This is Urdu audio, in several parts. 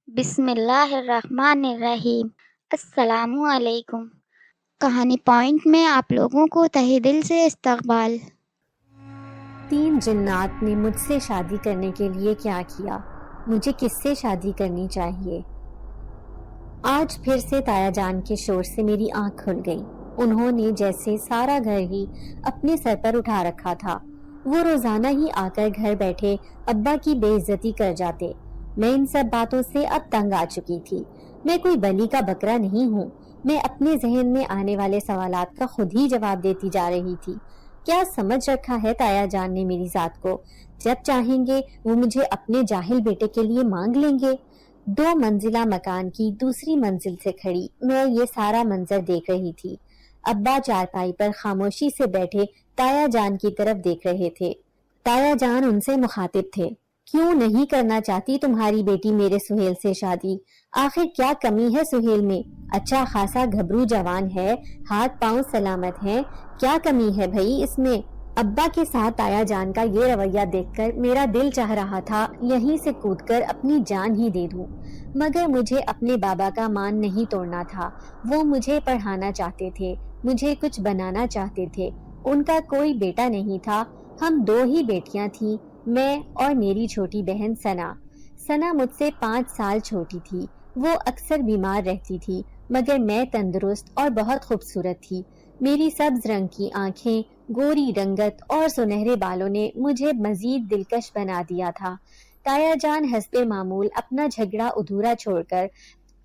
بسم اللہ الرحمن الرحیم۔ السلام علیکم۔ کہانی پوائنٹ میں آپ لوگوں کو تہہ دل سے استقبال۔ 3 جنات نے مجھ سے شادی کرنے کے لیے کیا کیا؟ مجھے کس سے شادی کرنی چاہیے؟ آج پھر سے تایا جان کے شور سے میری آنکھ کھل گئی۔ انہوں نے جیسے سارا گھر ہی اپنے سر پر اٹھا رکھا تھا۔ وہ روزانہ ہی آ کر گھر بیٹھے ابا کی بے عزتی کر جاتے۔ میں ان سب باتوں سے اب تنگ آ چکی تھی۔ میں کوئی بلی کا بکرا نہیں ہوں۔ میں اپنے ذہن میں آنے والے سوالات کا خود ہی جواب دیتی جا رہی تھی۔ کیا سمجھ رکھا ہے تایا جان نے میری ذات کو؟ جب چاہیں گے وہ مجھے اپنے جاہل بیٹے کے لیے مانگ لیں گے۔ 2 منزلہ مکان کی دوسری منزل سے کھڑی میں یہ سارا منظر دیکھ رہی تھی۔ ابا چارپائی پر خاموشی سے بیٹھے تایا جان کی طرف دیکھ رہے تھے۔ تایا جان ان سے مخاطب تھے۔ کیوں نہیں کرنا چاہتی تمہاری بیٹی میرے سہیل سے شادی؟ آخر کیا کمی ہے سہیل میں؟ اچھا خاصا گھبرو جوان ہے، ہاتھ پاؤں سلامت ہیں، کیا کمی ہے بھئی اس میں؟ ابا کے ساتھ تایا جان کا یہ رویہ دیکھ کر میرا دل چاہ رہا تھا یہیں سے کود کر اپنی جان ہی دے دوں، مگر مجھے اپنے بابا کا مان نہیں توڑنا تھا۔ وہ مجھے پڑھانا چاہتے تھے، مجھے کچھ بنانا چاہتے تھے۔ ان کا کوئی بیٹا نہیں تھا، ہم 2 ہی بیٹیاں تھیں، میں اور میری چھوٹی بہن ثنا۔ ثنا مجھ سے 5 سال چھوٹی تھی۔ وہ اکثر بیمار رہتی تھی، مگر میں تندرست اور بہت خوبصورت تھی۔ میری سبز رنگ کی آنکھیں، گوری رنگت اور سنہرے بالوں نے مجھے مزید دلکش بنا دیا تھا۔ تایا جان حسب معمول اپنا جھگڑا ادھورا چھوڑ کر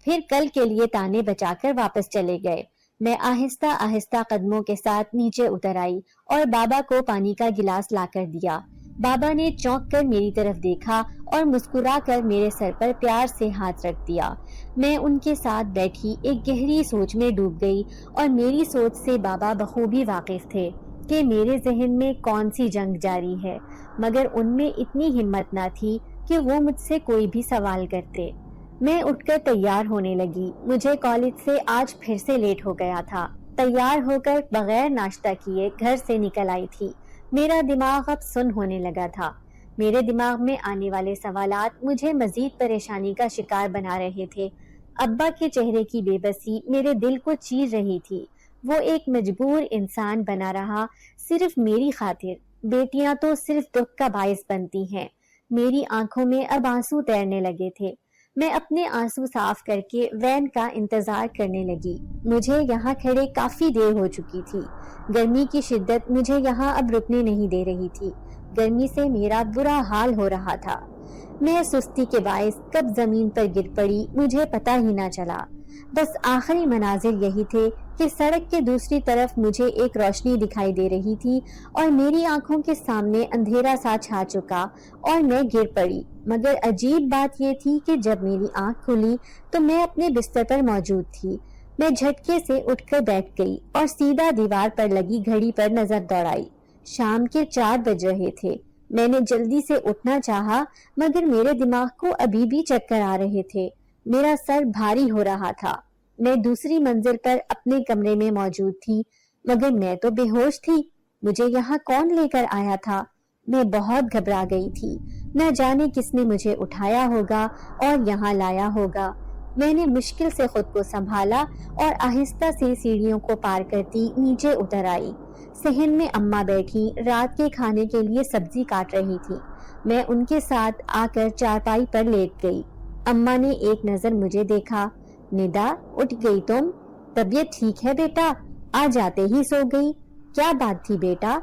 پھر کل کے لیے تانے بچا کر واپس چلے گئے۔ میں آہستہ آہستہ قدموں کے ساتھ نیچے اتر آئی اور بابا کو پانی کا گلاس لا کر دیا۔ بابا نے چونک کر میری طرف دیکھا اور مسکرا کر میرے سر پر پیار سے ہاتھ رکھ دیا۔ میں ان کے ساتھ بیٹھی ایک گہری سوچ میں ڈوب گئی اور میری سوچ سے بابا بخوبی واقف تھے کہ میرے ذہن میں کون سی جنگ جاری ہے، مگر ان میں اتنی ہمت نہ تھی کہ وہ مجھ سے کوئی بھی سوال کرتے۔ میں اٹھ کر تیار ہونے لگی۔ مجھے کالج سے آج پھر سے لیٹ ہو گیا تھا۔ تیار ہو کر بغیر ناشتہ کیے گھر سے نکل آئی تھی۔ میرا دماغ اب سن ہونے لگا تھا۔ میرے دماغ میں آنے والے سوالات مجھے مزید پریشانی کا شکار بنا رہے تھے۔ ابا کے چہرے کی بے بسی میرے دل کو چیر رہی تھی۔ وہ ایک مجبور انسان بنا رہا صرف میری خاطر۔ بیٹیاں تو صرف دکھ کا باعث بنتی ہیں۔ میری آنکھوں میں اب آنسو تیرنے لگے تھے۔ میں اپنے آنسو صاف کر کے وین کا انتظار کرنے لگی۔ مجھے یہاں کھڑے کافی دیر ہو چکی تھی۔ گرمی کی شدت مجھے یہاں اب رکنے نہیں دے رہی تھی۔ گرمی سے میرا برا حال ہو رہا تھا۔ میں سستی کے باعث کب زمین پر گر پڑی مجھے پتہ ہی نہ چلا۔ بس آخری مناظر یہی تھے کہ سڑک کے دوسری طرف مجھے ایک روشنی دکھائی دے رہی تھی اور میری آنکھوں کے سامنے اندھیرا سا چھا چکا اور میں گر پڑی۔ مگر عجیب بات یہ تھی کہ جب میری آنکھ کھلی تو میں اپنے بستر پر موجود تھی۔ میں جھٹکے سے اٹھ کر بیٹھ گئی اور سیدھا دیوار پر لگی گھڑی پر نظر دوڑائی۔ شام کے 4 بج رہے تھے۔ میں نے جلدی سے اٹھنا چاہا مگر میرے دماغ کو ابھی بھی چکر آ رہے تھے۔ میرا سر بھاری ہو رہا تھا۔ میں دوسری منزل پر اپنے کمرے میں موجود تھی، مگر میں تو بے ہوش تھی۔ مجھے یہاں کون لے کر آیا تھا؟ میں بہت گھبرا گئی تھی۔ نہ جانے کس نے مجھے اٹھایا ہوگا اور یہاں لایا ہوگا۔ میں نے مشکل سے خود کو سنبھالا اور آہستہ سے سیڑھیوں کو پار کرتی نیچے اتر آئی۔ صحن میں اماں بیٹھی رات کے کھانے کے لیے سبزی کاٹ رہی تھی۔ میں ان کے ساتھ آ کر چارپائی پر لیٹ گئی۔ اماں نے ایک نظر مجھے دیکھا۔ ندا، اٹھ گئی تم؟ طبیعت ٹھیک ہے بیٹا؟ آ جاتے ہی سو گئی؟ کیا بات تھی بیٹا؟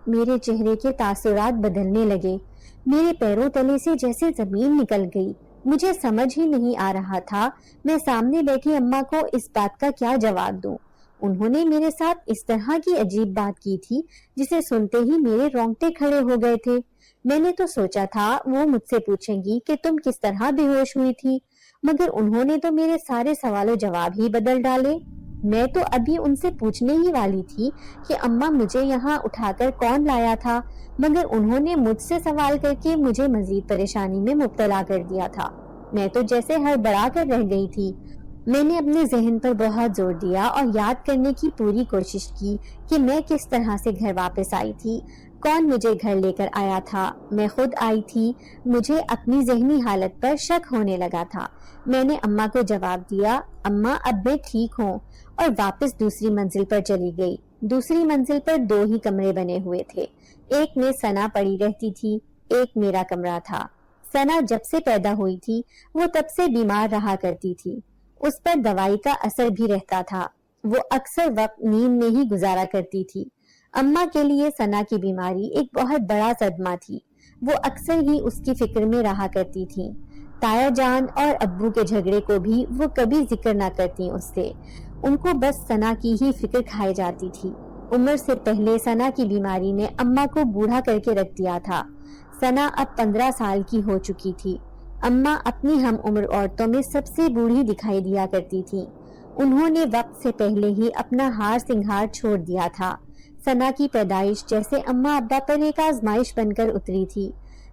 میرے چہرے کے تاثرات بدلنے لگے۔ میرے پیروں تلے سے جیسے زمین نکل گئی۔ مجھے سمجھ ہی نہیں آ رہا تھا میں سامنے بیٹھی اماں کو اس بات کا کیا جواب دوں۔ انہوں نے میرے ساتھ اس طرح کی عجیب بات کی تھی جسے سنتے ہی میرے رونگٹے کھڑے ہو گئے تھے۔ میں نے تو سوچا تھا وہ مجھ سے پوچھیں گی کہ تم کس طرح بے ہوش ہوئی تھی، مگر انہوں نے تو میرے سارے سوال و جواب ہی بدل ڈالے۔ میں تو ابھی ان سے پوچھنے ہی والی تھی کہ اماں مجھے یہاں اٹھا کر کون لایا تھا، مگر انہوں نے مجھ سے سوال کر کے مجھے مزید پریشانی میں مبتلا کر دیا تھا۔ میں تو جیسے ہڑبڑا کر رہ گئی تھی۔ میں نے اپنے ذہن پر بہت زور دیا اور یاد کرنے کی پوری کوشش کی کہ میں کس طرح سے گھر واپس آئی تھی، کون مجھے گھر لے کر آیا تھا، میں خود آئی تھی۔ مجھے اپنی ذہنی حالت پر شک ہونے لگا تھا۔ میں نے اماں کو جواب دیا، اماں اب میں ٹھیک ہوں، اور واپس دوسری منزل پر چلی گئی۔ دوسری منزل پر 2 ہی کمرے بنے ہوئے تھے، ایک میں ثنا پڑی رہتی تھی، ایک میرا کمرہ تھا۔ ثنا جب سے پیدا ہوئی تھی وہ تب سے بیمار رہا کرتی تھی، اس پر دوائی کا اثر بھی رہتا تھا، وہ اکثر وقت نیند میں ہی گزارا کرتی تھی۔ اماں کے لیے ثنا کی بیماری ایک بہت بڑا صدمہ تھی، وہ اکثر ہی اس کی فکر میں رہا کرتی تھیں۔ تایا جان اور ابو کے جھگڑے کو بھی وہ کبھی ذکر نہ کرتی اس سے، ان کو بس ثنا کی ہی فکر کھائی جاتی تھی۔ عمر سے پہلے ثنا کی بیماری نے اماں کو بوڑھا کر کے رکھ دیا تھا۔ ثنا اب 15 سال کی ہو چکی تھی۔ اماں اپنی ہم عمر عورتوں میں سب سے بوڑھی دکھائی دیا کرتی تھی۔ انہوں نے وقت سے پہلے ہی اپنا ہار سنگھار چھوڑ دیا تھا۔ ثنا کی پیدائش جیسے اماں ابا پر ایک آزمائش بن کر اتری تھی۔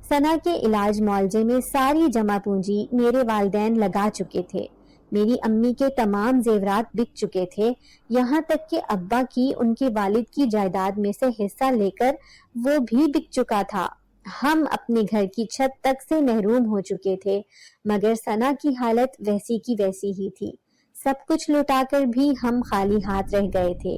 ثنا کے علاج معالجے میں ساری جمع پونجی میرے والدین لگا چکے تھے۔ میری امی کے تمام زیورات بک چکے تھے، یہاں تک کہ ابا کی ان کے والد کی جائیداد میں سے حصہ لے کر وہ بھی بک چکا تھا۔ ہم اپنے گھر کی چھت تک سے محروم ہو چکے تھے، مگر ثنا کی حالت ویسی کی ویسی ہی تھی۔ سب کچھ لوٹا کر بھی ہم خالی ہاتھ رہ گئے تھے۔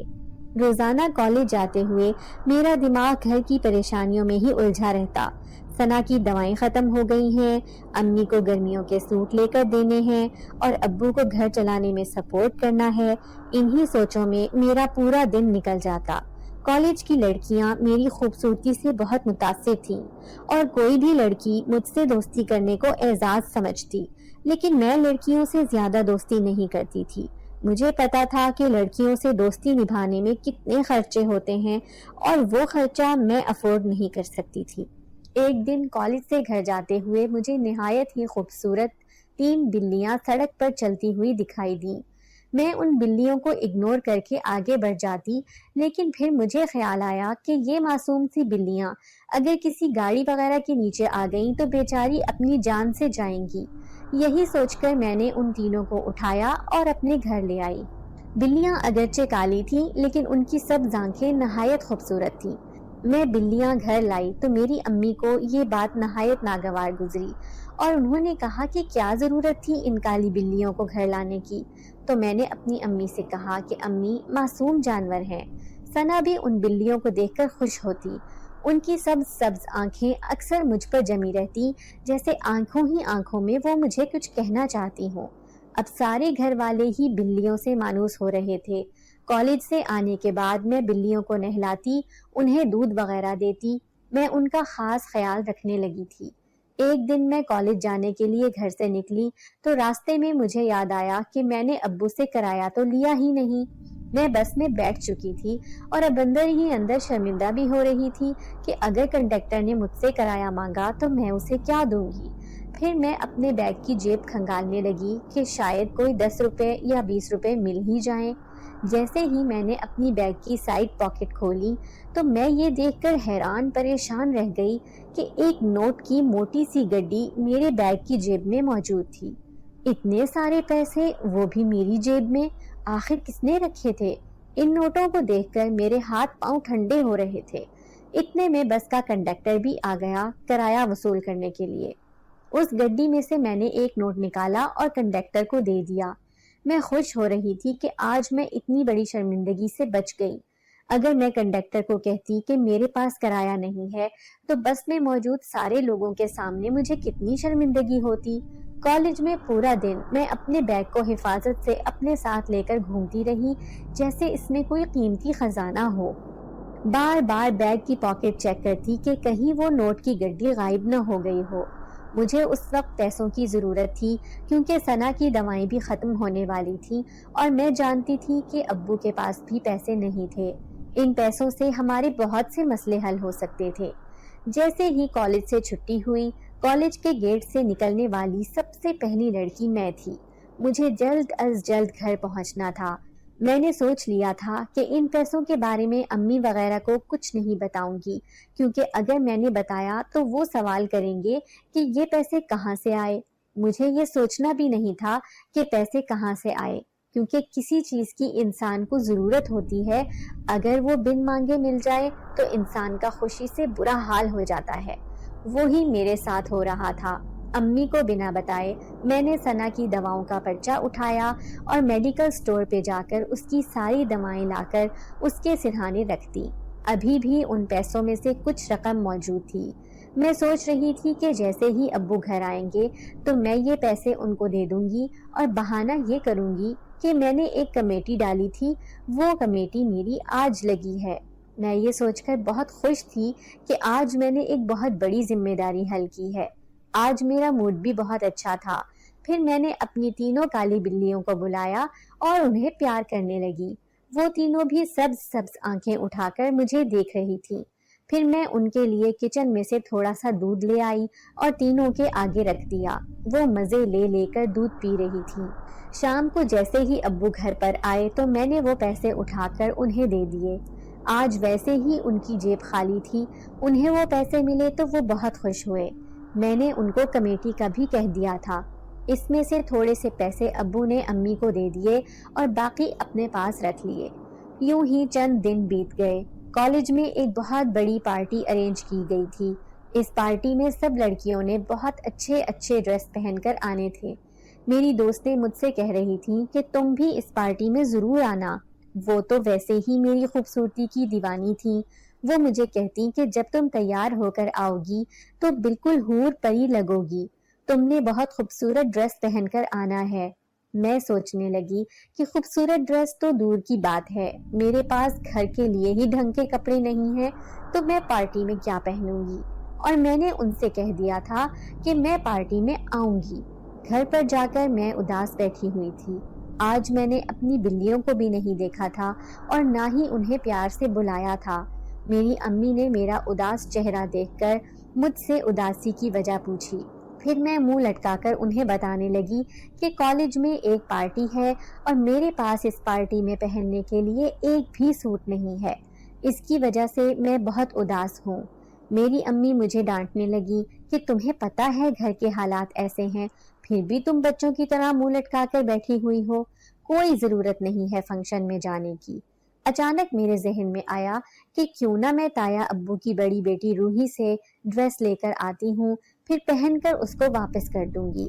روزانہ کالج جاتے ہوئے میرا دماغ گھر کی پریشانیوں میں ہی الجھا رہتا۔ ثنا کی دوائیں ختم ہو گئی ہیں، امی کو گرمیوں کے سوٹ لے کر دینے ہیں، اور ابو کو گھر چلانے میں سپورٹ کرنا ہے۔ انہی سوچوں میں میرا پورا دن نکل جاتا۔ کالج کی لڑکیاں میری خوبصورتی سے بہت متاثر تھیں، اور کوئی بھی لڑکی مجھ سے دوستی کرنے کو اعزاز سمجھتی، لیکن میں لڑکیوں سے زیادہ دوستی نہیں کرتی تھی۔ مجھے پتا تھا کہ لڑکیوں سے دوستی نبھانے میں کتنے خرچے ہوتے ہیں، اور وہ خرچہ میں افورڈ نہیں کر سکتی تھی۔ ایک دن کالج سے گھر جاتے ہوئے مجھے نہایت ہی خوبصورت 3 بلیاں سڑک پر چلتی ہوئی دکھائی دیں۔ میں ان بلیوں کو اگنور کر کے آگے بڑھ جاتی، لیکن پھر مجھے خیال آیا کہ یہ معصوم سی بلیاں اگر کسی گاڑی وغیرہ کے نیچے آ گئیں تو بیچاری اپنی جان سے جائیں گی۔ یہی سوچ کر میں نے ان تینوں کو اٹھایا اور اپنے گھر لے آئی۔ بلیاں اگرچہ کالی تھیں، لیکن ان کی سب آنکھیں نہایت خوبصورت تھیں۔ میں بلیاں گھر لائی تو میری امی کو یہ بات نہایت ناگوار گزری، اور انہوں نے کہا کہ کیا ضرورت تھی ان کالی بلیوں کو گھر لانے کی۔ تو میں نے اپنی امی سے کہا کہ امی، معصوم جانور ہیں۔ ثنا بھی ان بلیوں کو دیکھ کر خوش ہوتی، ان کی سبز آنکھیں اکثر مجھ پر جمی رہتی، جیسے آنکھوں ہی آنکھوں میں وہ مجھے کچھ کہنا چاہتی ہوں۔ اب سارے گھر والے ہی بلیوں سے مانوس ہو رہے تھے۔ کالج سے آنے کے بعد میں بلیوں کو نہلاتی، انہیں دودھ وغیرہ دیتی، میں ان کا خاص خیال رکھنے لگی تھی۔ ایک دن میں کالج جانے کے لیے گھر سے نکلی تو راستے میں مجھے یاد آیا کہ میں نے ابو سے کرایہ تو لیا ہی نہیں۔ میں بس میں بیٹھ چکی تھی اور اب اندر ہی اندر شرمندہ بھی ہو رہی تھی کہ اگر کنڈکٹر نے مجھ سے کرایہ مانگا تو میں اسے کیا دوں گی۔ پھر میں اپنے بیگ کی جیب کھنگالنے لگی کہ شاید کوئی 10 روپے یا 20 روپے مل ہی جائیں۔ جیسے ہی میں نے اپنی بیگ کی سائڈ پاکٹ کھولی تو میں یہ دیکھ کر حیران پریشان رہ گئی کہ ایک نوٹ کی موٹی سی گڈی میرے بیگ کی جیب میں موجود تھی۔ اتنے سارے پیسے، وہ بھی میری جیب میں، آخر کس نے رکھے تھے؟ ان نوٹوں کو دیکھ کر میرے ہاتھ پاؤں ٹھنڈے ہو رہے تھے۔ اتنے میں بس کا کنڈکٹر بھی آ گیا کرایہ وصول کرنے کے لیے۔ اس گڈی میں سے میں نے ایک نوٹ نکالا اور کنڈکٹر کو دے دیا۔ میں خوش ہو رہی تھی کہ آج میں اتنی بڑی شرمندگی سے بچ گئی۔ اگر میں کنڈکٹر کو کہتی کہ میرے پاس کرایہ نہیں ہے تو بس میں موجود سارے لوگوں کے سامنے مجھے کتنی شرمندگی ہوتی۔ کالج میں پورا دن میں اپنے بیگ کو حفاظت سے اپنے ساتھ لے کر گھومتی رہی، جیسے اس میں کوئی قیمتی خزانہ ہو۔ بار بار بیگ کی پاکٹ چیک کرتی کہ کہیں وہ نوٹ کی گڈی غائب نہ ہو گئی ہو۔ مجھے اس وقت پیسوں کی ضرورت تھی کیونکہ ثنا کی دوائیں بھی ختم ہونے والی تھیں، اور میں جانتی تھی کہ ابو کے پاس بھی پیسے نہیں تھے۔ ان پیسوں سے ہمارے بہت سے مسئلے حل ہو سکتے تھے۔ جیسے ہی کالج سے چھٹی ہوئی، کالج کے گیٹ سے نکلنے والی سب سے پہلی لڑکی میں تھی۔ مجھے جلد از جلد گھر پہنچنا تھا۔ میں نے سوچ لیا تھا کہ ان پیسوں کے بارے میں امی وغیرہ کو کچھ نہیں بتاؤں گی، کیونکہ اگر میں نے بتایا تو وہ سوال کریں گے کہ یہ پیسے کہاں سے آئے۔ مجھے یہ سوچنا بھی نہیں تھا کہ پیسے کہاں سے آئے، کیونکہ کسی چیز کی انسان کو ضرورت ہوتی ہے، اگر وہ بن مانگے مل جائے تو انسان کا خوشی سے برا حال ہو جاتا ہے۔ وہی میرے ساتھ ہو رہا تھا۔ امی کو بنا بتائے میں نے ثنا کی دواؤں کا پرچہ اٹھایا اور میڈیکل سٹور پہ جا کر اس کی ساری دوائیں لا کر اس کے سرہانے رکھ دی۔ ابھی بھی ان پیسوں میں سے کچھ رقم موجود تھی۔ میں سوچ رہی تھی کہ جیسے ہی ابو گھر آئیں گے تو میں یہ پیسے ان کو دے دوں گی اور بہانہ یہ کروں گی کہ میں نے ایک کمیٹی ڈالی تھی، وہ کمیٹی میری آج لگی ہے۔ میں یہ سوچ کر بہت خوش تھی کہ آج میں نے ایک بہت بڑی ذمہ داری حل کی ہے۔ آج میرا موڈ بھی بہت اچھا تھا۔ پھر میں نے اپنی تینوں کالی بلیوں کو بلایا اور انہیں پیار کرنے لگی۔ وہ تینوں بھی سبز سبز آنکھیں اٹھا کر مجھے دیکھ رہی تھی۔ پھر میں ان کے لیے کچن میں سے تھوڑا سا دودھ لے آئی اور تینوں کے آگے رکھ دیا۔ وہ مزے لے لے کر دودھ پی رہی تھی۔ شام کو جیسے ہی ابو گھر پر آئے تو میں نے وہ پیسے اٹھا کر انہیں دے دیے۔ آج ویسے ہی ان کی جیب خالی تھی، انہیں وہ پیسے ملے تو وہ بہت خوش ہوئے۔ میں نے ان کو کمیٹی کا بھی کہہ دیا تھا۔ اس میں سے تھوڑے سے پیسے ابو نے امی کو دے دیے اور باقی اپنے پاس رکھ لیے۔ یوں ہی چند دن بیت گئے۔ کالج میں ایک بہت بڑی پارٹی ارینج کی گئی تھی۔ اس پارٹی میں سب لڑکیوں نے بہت اچھے اچھے ڈریس پہن کر آنے تھے۔ میری دوستیں مجھ سے کہہ رہی تھیں کہ تم بھی اس پارٹی میں ضرور آنا۔ وہ تو ویسے ہی میری خوبصورتی کی دیوانی تھیں۔ وہ مجھے کہتی کہ جب تم تیار ہو کر آؤ گی تو بالکل حور پری لگو گی، تم نے بہت خوبصورت ڈریس پہن کر آنا ہے۔ میں سوچنے لگی کہ خوبصورت ڈریس تو دور کی بات ہے، میرے پاس گھر کے لیے ہی ڈھنگ کے کپڑے نہیں ہیں تو میں پارٹی میں کیا پہنوں گی، اور میں نے ان سے کہہ دیا تھا کہ میں پارٹی میں آؤں گی۔ گھر پر جا کر میں اداس بیٹھی ہوئی تھی۔ آج میں نے اپنی بلیوں کو بھی نہیں دیکھا تھا اور نہ ہی انہیں پیار سے بلایا تھا۔ میری امی نے میرا اداس چہرہ دیکھ کر مجھ سے اداسی کی وجہ پوچھی۔ پھر میں منہ لٹکا کر انہیں بتانے لگی کہ کالج میں ایک پارٹی ہے اور میرے پاس اس پارٹی میں پہننے کے لیے ایک بھی سوٹ نہیں ہے، اس کی وجہ سے میں بہت اداس ہوں۔ میری امی مجھے ڈانٹنے لگی کہ تمہیں پتہ ہے گھر کے حالات ایسے ہیں، پھر بھی تم بچوں کی طرح منہ لٹکا کر بیٹھی ہوئی ہو، کوئی ضرورت نہیں ہے فنکشن میں جانے کی۔ اچانک میرے ذہن میں آیا کہ کیوں نہ میں تایا ابو کی بڑی بیٹی روحی سے ڈریس لے کر آتی ہوں، پھر پہن کر اس کو واپس کر دوں گی۔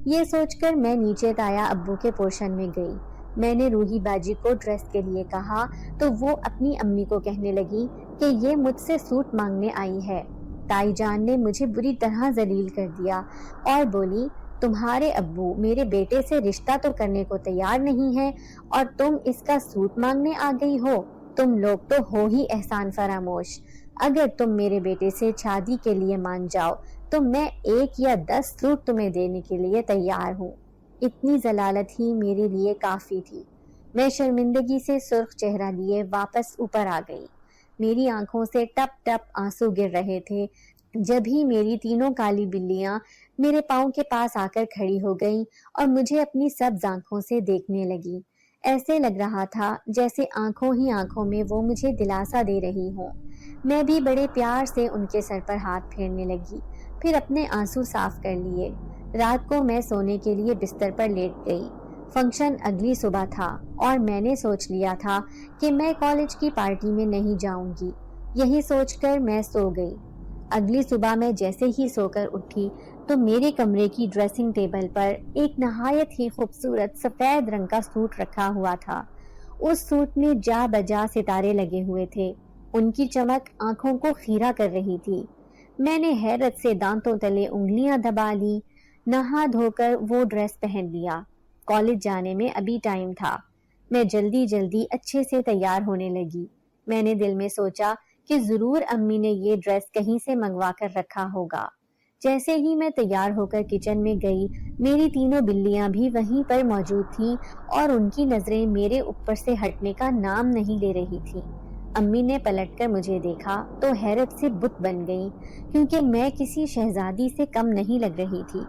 یہ سوچ کر میں نیچے تایا ابو کے پورشن میں گئی۔ میں نے روحی باجی کو ڈریس کے لیے کہا تو وہ اپنی امی کو کہنے لگی کہ یہ مجھ سے سوٹ مانگنے آئی ہے۔ تائی جان نے مجھے بری طرح ذلیل کر دیا اور بولی، تمہارے ابو میرے بیٹے سے رشتہ تو کرنے کو تیار نہیں ہے اور تم اس کا سوٹ مانگنے آ گئی ہو، تم لوگ تو ہو ہی احسان فراموش۔ اگر تم میرے بیٹے سے شادی کے لیے مان جاؤ تو میں 1 یا 10 سوٹ تمہیں دینے کے لیے تیار ہوں۔ اتنی ذلالت ہی میرے لیے کافی تھی۔ میں شرمندگی سے سرخ چہرہ لیے واپس اوپر آ گئی۔ میری آنکھوں سے ٹپ ٹپ آنسو گر رہے تھے جب ہی میری تینوں کالی بلیاں میرے پاؤں کے پاس آ کر کھڑی ہو گئیں اور مجھے اپنی سبز آنکھوں سے دیکھنے لگی۔ ایسے لگ رہا تھا جیسے آنکھوں ہی آنکھوں میں وہ مجھے دلاسا دے رہی ہوں۔ میں بھی بڑے پیار سے ان کے سر پر ہاتھ پھیرنے لگی، پھر اپنے آنسو صاف کر لیے۔ رات کو میں سونے کے لیے بستر پر لیٹ گئی۔ فنکشن اگلی صبح تھا اور میں نے سوچ لیا تھا کہ میں کالج کی پارٹی میں نہیں جاؤں گی۔ یہی سوچ کر میں سو گئی۔ اگلی صبح میں جیسے ہی سو کر اٹھی تو میرے کمرے کی ڈریسنگ ٹیبل پر ایک نہایت ہی خوبصورت سفید رنگ کا سوٹ رکھا ہوا تھا۔ اس سوٹ میں جا بجا ستارے لگے ہوئے تھے، ان کی چمک آنکھوں کو خیرہ کر رہی تھی۔ میں نے حیرت سے دانتوں تلے انگلیاں دبا لی، نہا دھو کر وہ ڈریس پہن لیا۔ کالج جانے میں ابھی ٹائم تھا۔ میں جلدی جلدی اچھے سے تیار ہونے لگی۔ میں نے دل میں سوچا کہ ضرور امی نے یہ ڈریس کہیں سے منگوا کر رکھا ہوگا۔ جیسے ہی میں تیار ہو کر کچن میں گئی، میری تینوں بلیاں بھی وہیں پر موجود تھیں اور ان کی نظریں میرے اوپر سے ہٹنے کا نام نہیں لے رہی تھی۔ امی نے پلٹ کر مجھے دیکھا تو حیرت سے بت بن گئی، کیونکہ میں کسی شہزادی سے کم نہیں لگ رہی تھی۔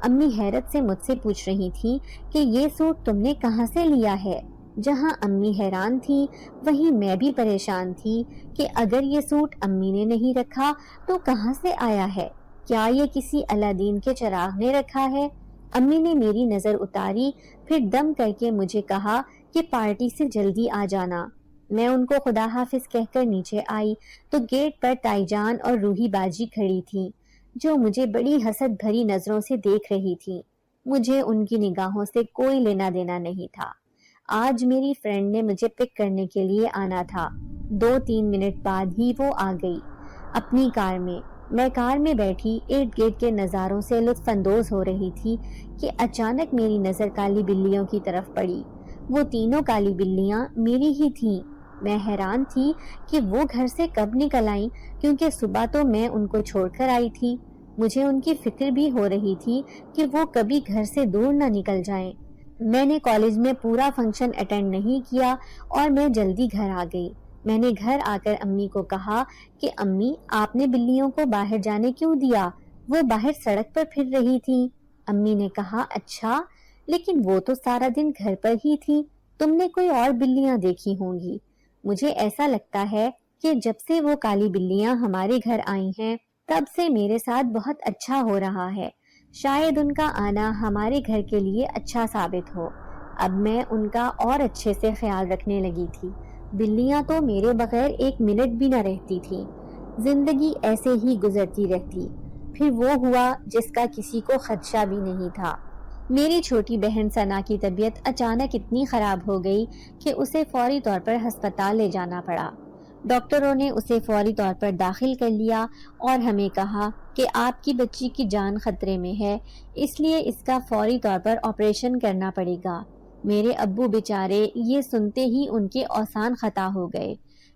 امی حیرت سے مجھ سے پوچھ رہی تھی کہ یہ سوٹ تم نے کہاں سے لیا ہے؟ جہاں امی حیران تھی وہیں میں بھی پریشان تھی کہ اگر یہ سوٹ امی نے نہیں رکھا تو کہاں سے آیا ہے؟ کیا یہ کسی الادین کے چراغ نے رکھا ہے؟ امی نے میری نظر اتاری، پھر دم کر کے مجھے کہا کہ پارٹی سے جلدی آ جانا۔ میں ان کو خدا حافظ کہہ کر نیچے آئی تو گیٹ پر تائی جان اور روحی باجی کھڑی تھی، جو مجھے بڑی حسد بھری نظروں سے دیکھ رہی تھی۔ مجھے ان کی نگاہوں سے کوئی لینا دینا نہیں تھا۔ آج میری فرینڈ نے مجھے پک کرنے کے لیے آنا تھا۔ 2-3 منٹ بعد ہی وہ آ گئی اپنی کار میں۔ میں کار میں بیٹھی ارد گرد کے نظاروں سے لطف اندوز ہو رہی تھی کہ اچانک میری نظر کالی بلیوں کی طرف پڑی۔ وہ تینوں کالی بلیاں میری ہی تھیں۔ میں حیران تھی کہ وہ گھر سے کب نکل آئیں، کیونکہ صبح تو میں ان کو چھوڑ کر آئی تھی۔ مجھے ان کی فکر بھی ہو رہی تھی کہ وہ کبھی گھر سے دور نہ نکل جائیں۔ میں نے کالج میں پورا فنکشن اٹینڈ نہیں کیا اور میں جلدی گھر آ گئی۔ میں نے گھر آ کر امی کو کہا کہ امی، آپ نے بلیوں کو باہر جانے کیوں دیا؟ وہ باہر سڑک پر پھر رہی تھیں۔ امی نے کہا، اچھا، لیکن وہ تو سارا دن گھر پر ہی تھی، تم نے کوئی اور بلیاں دیکھی ہوں گی۔ مجھے ایسا لگتا ہے کہ جب سے وہ کالی بلیاں ہمارے گھر آئی ہیں تب سے میرے ساتھ بہت اچھا ہو رہا ہے۔ شاید ان کا آنا ہمارے گھر کے لیے اچھا ثابت ہو۔ اب میں ان کا اور اچھے سے خیال رکھنے لگی تھی۔ بلیاں تو میرے بغیر 1 منٹ بھی نہ رہتی تھی۔ زندگی ایسے ہی گزرتی رہتی۔ پھر وہ ہوا جس کا کسی کو خدشہ بھی نہیں تھا۔ میری چھوٹی بہن ثنا کی طبیعت اچانک اتنی خراب ہو گئی کہ اسے فوری طور پر ہسپتال لے جانا پڑا۔ ڈاکٹروں نے اسے فوری طور پر داخل کر لیا اور ہمیں کہا کہ آپ کی بچی کی جان خطرے میں ہے، اس لیے اس کا فوری طور پر آپریشن کرنا پڑے گا۔ میرے ابو بیچارے یہ سنتے ہی ان کے اوسان خطا ہو گئے،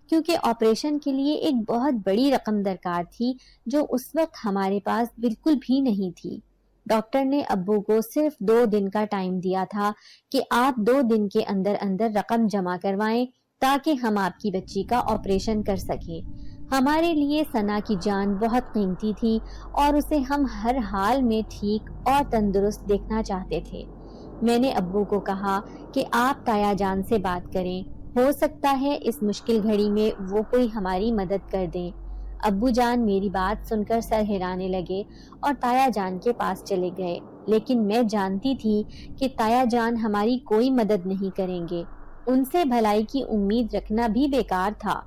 کیونکہ آپریشن کے لیے ایک بہت بڑی رقم درکار تھی جو اس وقت ہمارے پاس بالکل بھی نہیں تھی۔ ڈاکٹر نے ابو کو صرف 2 دن کا ٹائم دیا تھا کہ آپ 2 دن کے اندر اندر رقم جمع کروائیں تاکہ ہم آپ کی بچی کا آپریشن کر سکیں۔ ہمارے لیے ثنا کی جان بہت قیمتی تھی اور اسے ہم ہر حال میں ٹھیک اور تندرست دیکھنا چاہتے تھے۔ میں نے ابو کو کہا کہ آپ تایا جان سے بات کریں، ہو سکتا ہے اس مشکل گھڑی میں وہ کوئی ہماری مدد کر دیں۔ ابو جان میری بات سن کر سر ہلانے لگے اور تایا جان کے پاس چلے گئے، لیکن میں جانتی تھی کہ تایا جان ہماری کوئی مدد نہیں کریں گے۔ ان سے بھلائی کی امید رکھنا بھی بیکار تھا۔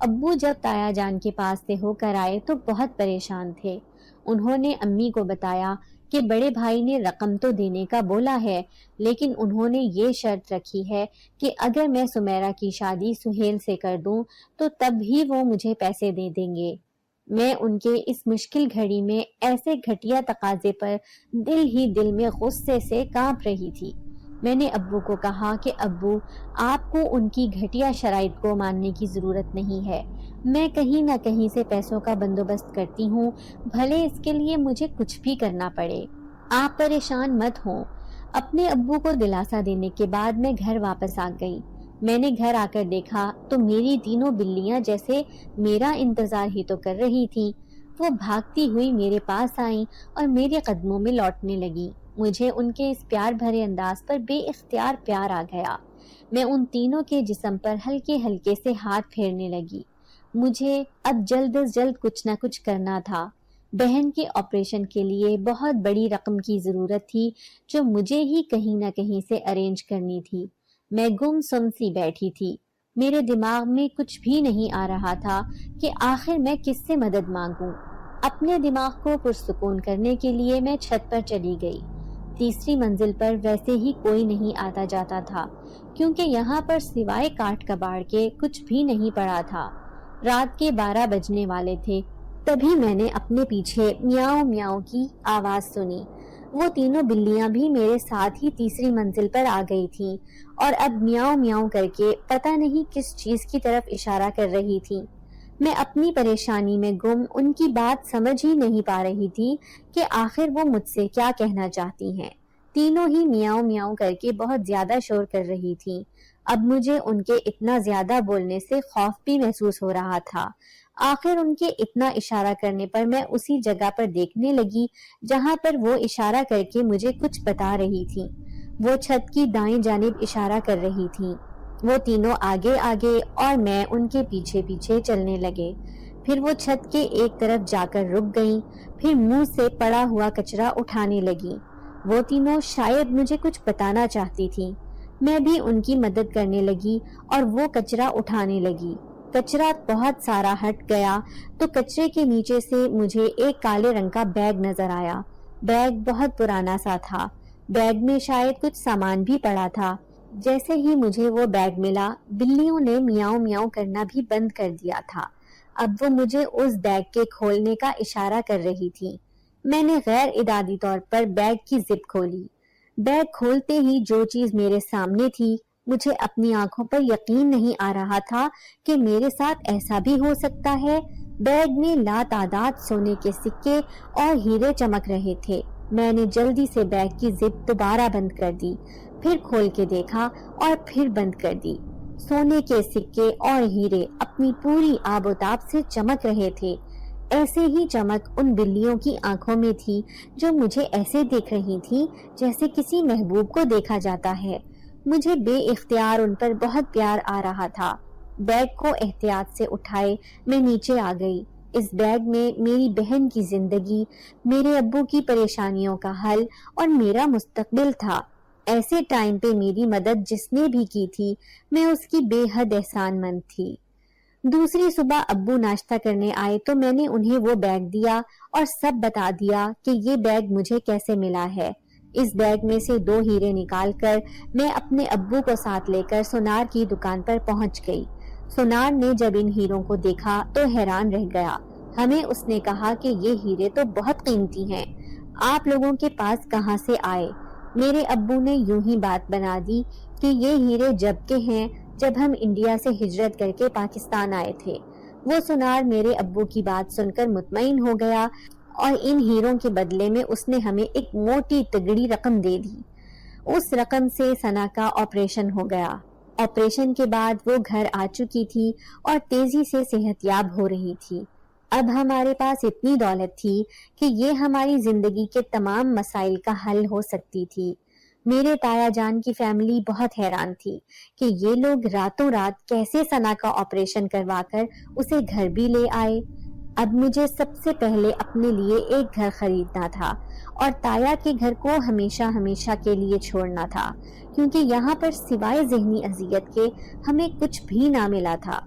ابو جب تایا جان کے پاس سے ہو کر آئے تو بہت پریشان تھے۔ انہوں نے امی کو بتایا کہ بڑے بھائی نے رقم تو دینے کا بولا ہے، لیکن انہوں نے یہ شرط رکھی ہے کہ اگر میں سمیرہ کی شادی سہیل سے کر دوں تو تب ہی وہ مجھے پیسے دے دیں گے۔ میں ان کے اس مشکل گھڑی میں ایسے گھٹیا تقاضے پر دل ہی دل میں غصے سے کانپ رہی تھی۔ میں نے ابو کو کہا کہ ابو، آپ کو ان کی گھٹیا شرائط کو ماننے کی ضرورت نہیں ہے۔ میں کہیں نہ کہیں سے پیسوں کا بندوبست کرتی ہوں، بھلے اس کے لیے مجھے کچھ بھی کرنا پڑے۔ آپ پریشان مت ہوں۔ اپنے ابو کو دلاسا دینے کے بعد میں گھر واپس آ گئی۔ میں نے گھر آ کر دیکھا تو میری تینوں بلیاں جیسے میرا انتظار ہی تو کر رہی تھیں۔ وہ بھاگتی ہوئی میرے پاس آئیں اور میرے قدموں میں لوٹنے لگیں۔ مجھے ان کے اس پیار بھرے انداز پر بے اختیار پیار آ گیا۔ میں ان تینوں کے جسم پر ہلکے ہلکے سے ہاتھ پھیرنے لگی۔ مجھے اب جلد از جلد کچھ نہ کچھ کرنا تھا۔ بہن کے آپریشن کے لیے بہت بڑی رقم کی ضرورت تھی جو مجھے ہی کہیں نہ کہیں سے ارینج کرنی تھی۔ میں گم سم سی بیٹھی تھی۔ میرے دماغ میں کچھ بھی نہیں آ رہا تھا کہ آخر میں کس سے مدد مانگوں۔ اپنے دماغ کو پرسکون کرنے کے لیے میں چھت پر چلی گئی۔ تیسری منزل پر ویسے ہی کوئی نہیں آتا جاتا تھا، کیونکہ یہاں پر سوائے کاٹ کباڑ کے کچھ بھی نہیں پڑا تھا۔ رات کے 12 بجنے والے تھے۔ تبھی میں نے اپنے پیچھے میاؤں میاؤں کی آواز سنی۔ وہ تینوں بلیاں بھی میرے ساتھ ہی تیسری منزل پر آ گئی تھیں اور اب میاؤں میاؤں کر کے پتہ نہیں کس چیز کی طرف اشارہ کر رہی تھیں۔ میں اپنی پریشانی میں گم ان کی بات سمجھ ہی نہیں پا رہی تھی کہ آخر وہ مجھ سے کیا کہنا چاہتی ہیں۔ تینوں ہی میاؤں میاؤں کر کے بہت زیادہ شور کر رہی تھیں۔ اب مجھے ان کے اتنا زیادہ بولنے سے خوف بھی محسوس ہو رہا تھا۔ آخر ان کے اتنا اشارہ کرنے پر میں اسی جگہ پر دیکھنے لگی جہاں پر وہ اشارہ کر کے مجھے کچھ بتا رہی تھی۔ وہ چھت کی دائیں جانب اشارہ کر رہی تھی۔ وہ تینوں آگے آگے اور میں ان کے پیچھے پیچھے چلنے لگے۔ پھر وہ چھت کے ایک طرف جا کر رک گئیں، پھر منہ سے پڑا ہوا کچرا اٹھانے لگیں۔ وہ تینوں شاید مجھے کچھ بتانا چاہتی تھیں۔ میں بھی ان کی مدد کرنے لگی اور وہ کچرا اٹھانے لگی۔ کچرا بہت سارا ہٹ گیا تو کچرے کے نیچے سے مجھے ایک کالے رنگ کا بیگ نظر آیا۔ بیگ بہت پرانا سا تھا، بیگ میں شاید کچھ سامان بھی پڑا تھا۔ جیسے ہی مجھے وہ بیگ ملا، بلیوں نے میاؤں میاؤں کرنا بھی بند کر دیا تھا۔ اب وہ مجھے اس بیگ کے کھولنے کا اشارہ کر رہی تھی۔ میں نے غیر ارادی طور پر بیگ کی زپ کھولی۔ بیگ کھولتے ہی جو چیز میرے سامنے تھی، مجھے اپنی آنکھوں پر یقین نہیں آ رہا تھا کہ میرے ساتھ ایسا بھی ہو سکتا ہے۔ بیگ میں لاتعداد سونے کے سکے اور ہیرے چمک رہے تھے۔ میں نے جلدی سے بیگ کی زپ دوبارہ بند کر دی، پھر کھول کے دیکھا اور پھر بند کر دی۔ سونے کے سکے اور ہیرے اپنی پوری آب و تاب سے چمک رہے تھے۔ ایسے ہی چمک ان بلیوں کی آنکھوں میں تھی جو مجھے ایسے دیکھ رہی تھی جیسے کسی محبوب کو دیکھا جاتا ہے۔ مجھے بے اختیار ان پر بہت پیار آ رہا تھا۔ بیگ کو احتیاط سے اٹھائے میں نیچے آ گئی۔ اس بیگ میں میری بہن کی زندگی، میرے ابو کی پریشانیوں کا حل اور میرا مستقبل تھا۔ ایسے ٹائم پہ میری مدد جس نے بھی کی تھی، میں اس کی بے حد احسان مند تھی۔ دوسری صبح ابو ناشتہ کرنے آئے تو میں نے انہیں وہ بیگ دیا اور سب بتا دیا کہ یہ بیگ مجھے کیسے ملا ہے۔ اس بیگ میں سے 2 ہیرے نکال کر میں اپنے ابو کو ساتھ لے کر سونار کی دکان پر پہنچ گئی۔ سونار نے جب ان ہیروں کو دیکھا تو حیران رہ گیا۔ ہمیں اس نے کہا کہ یہ ہیرے تو بہت قیمتی ہیں، آپ لوگوں کے پاس کہاں سے آئے؟ میرے ابو نے یوں ہی بات بنا دی کہ یہ ہیرے جب کے ہیں جب ہم انڈیا سے ہجرت کر کے پاکستان آئے تھے۔ وہ سونار میرے ابو کی بات سن کر مطمئن ہو گیا اور ان ہیروں کے بدلے میں اس نے ہمیں ایک موٹی تگڑی رقم دے دی۔ اس رقم سے ثنا کا آپریشن ہو گیا۔ آپریشن کے بعد وہ گھر آ چکی تھی اور تیزی سے صحت یاب ہو رہی تھی۔ اب ہمارے پاس اتنی دولت تھی کہ یہ ہماری زندگی کے تمام مسائل کا حل ہو سکتی تھی۔ میرے تایا جان کی فیملی بہت حیران تھی کہ یہ لوگ راتوں رات کیسے ثنا کا آپریشن کروا کر اسے گھر بھی لے آئے۔ اب مجھے سب سے پہلے اپنے لیے ایک گھر خریدنا تھا اور تایا کے گھر کو ہمیشہ ہمیشہ کے لیے چھوڑنا تھا، کیونکہ یہاں پر سوائے ذہنی اذیت کے ہمیں کچھ بھی نہ ملا تھا۔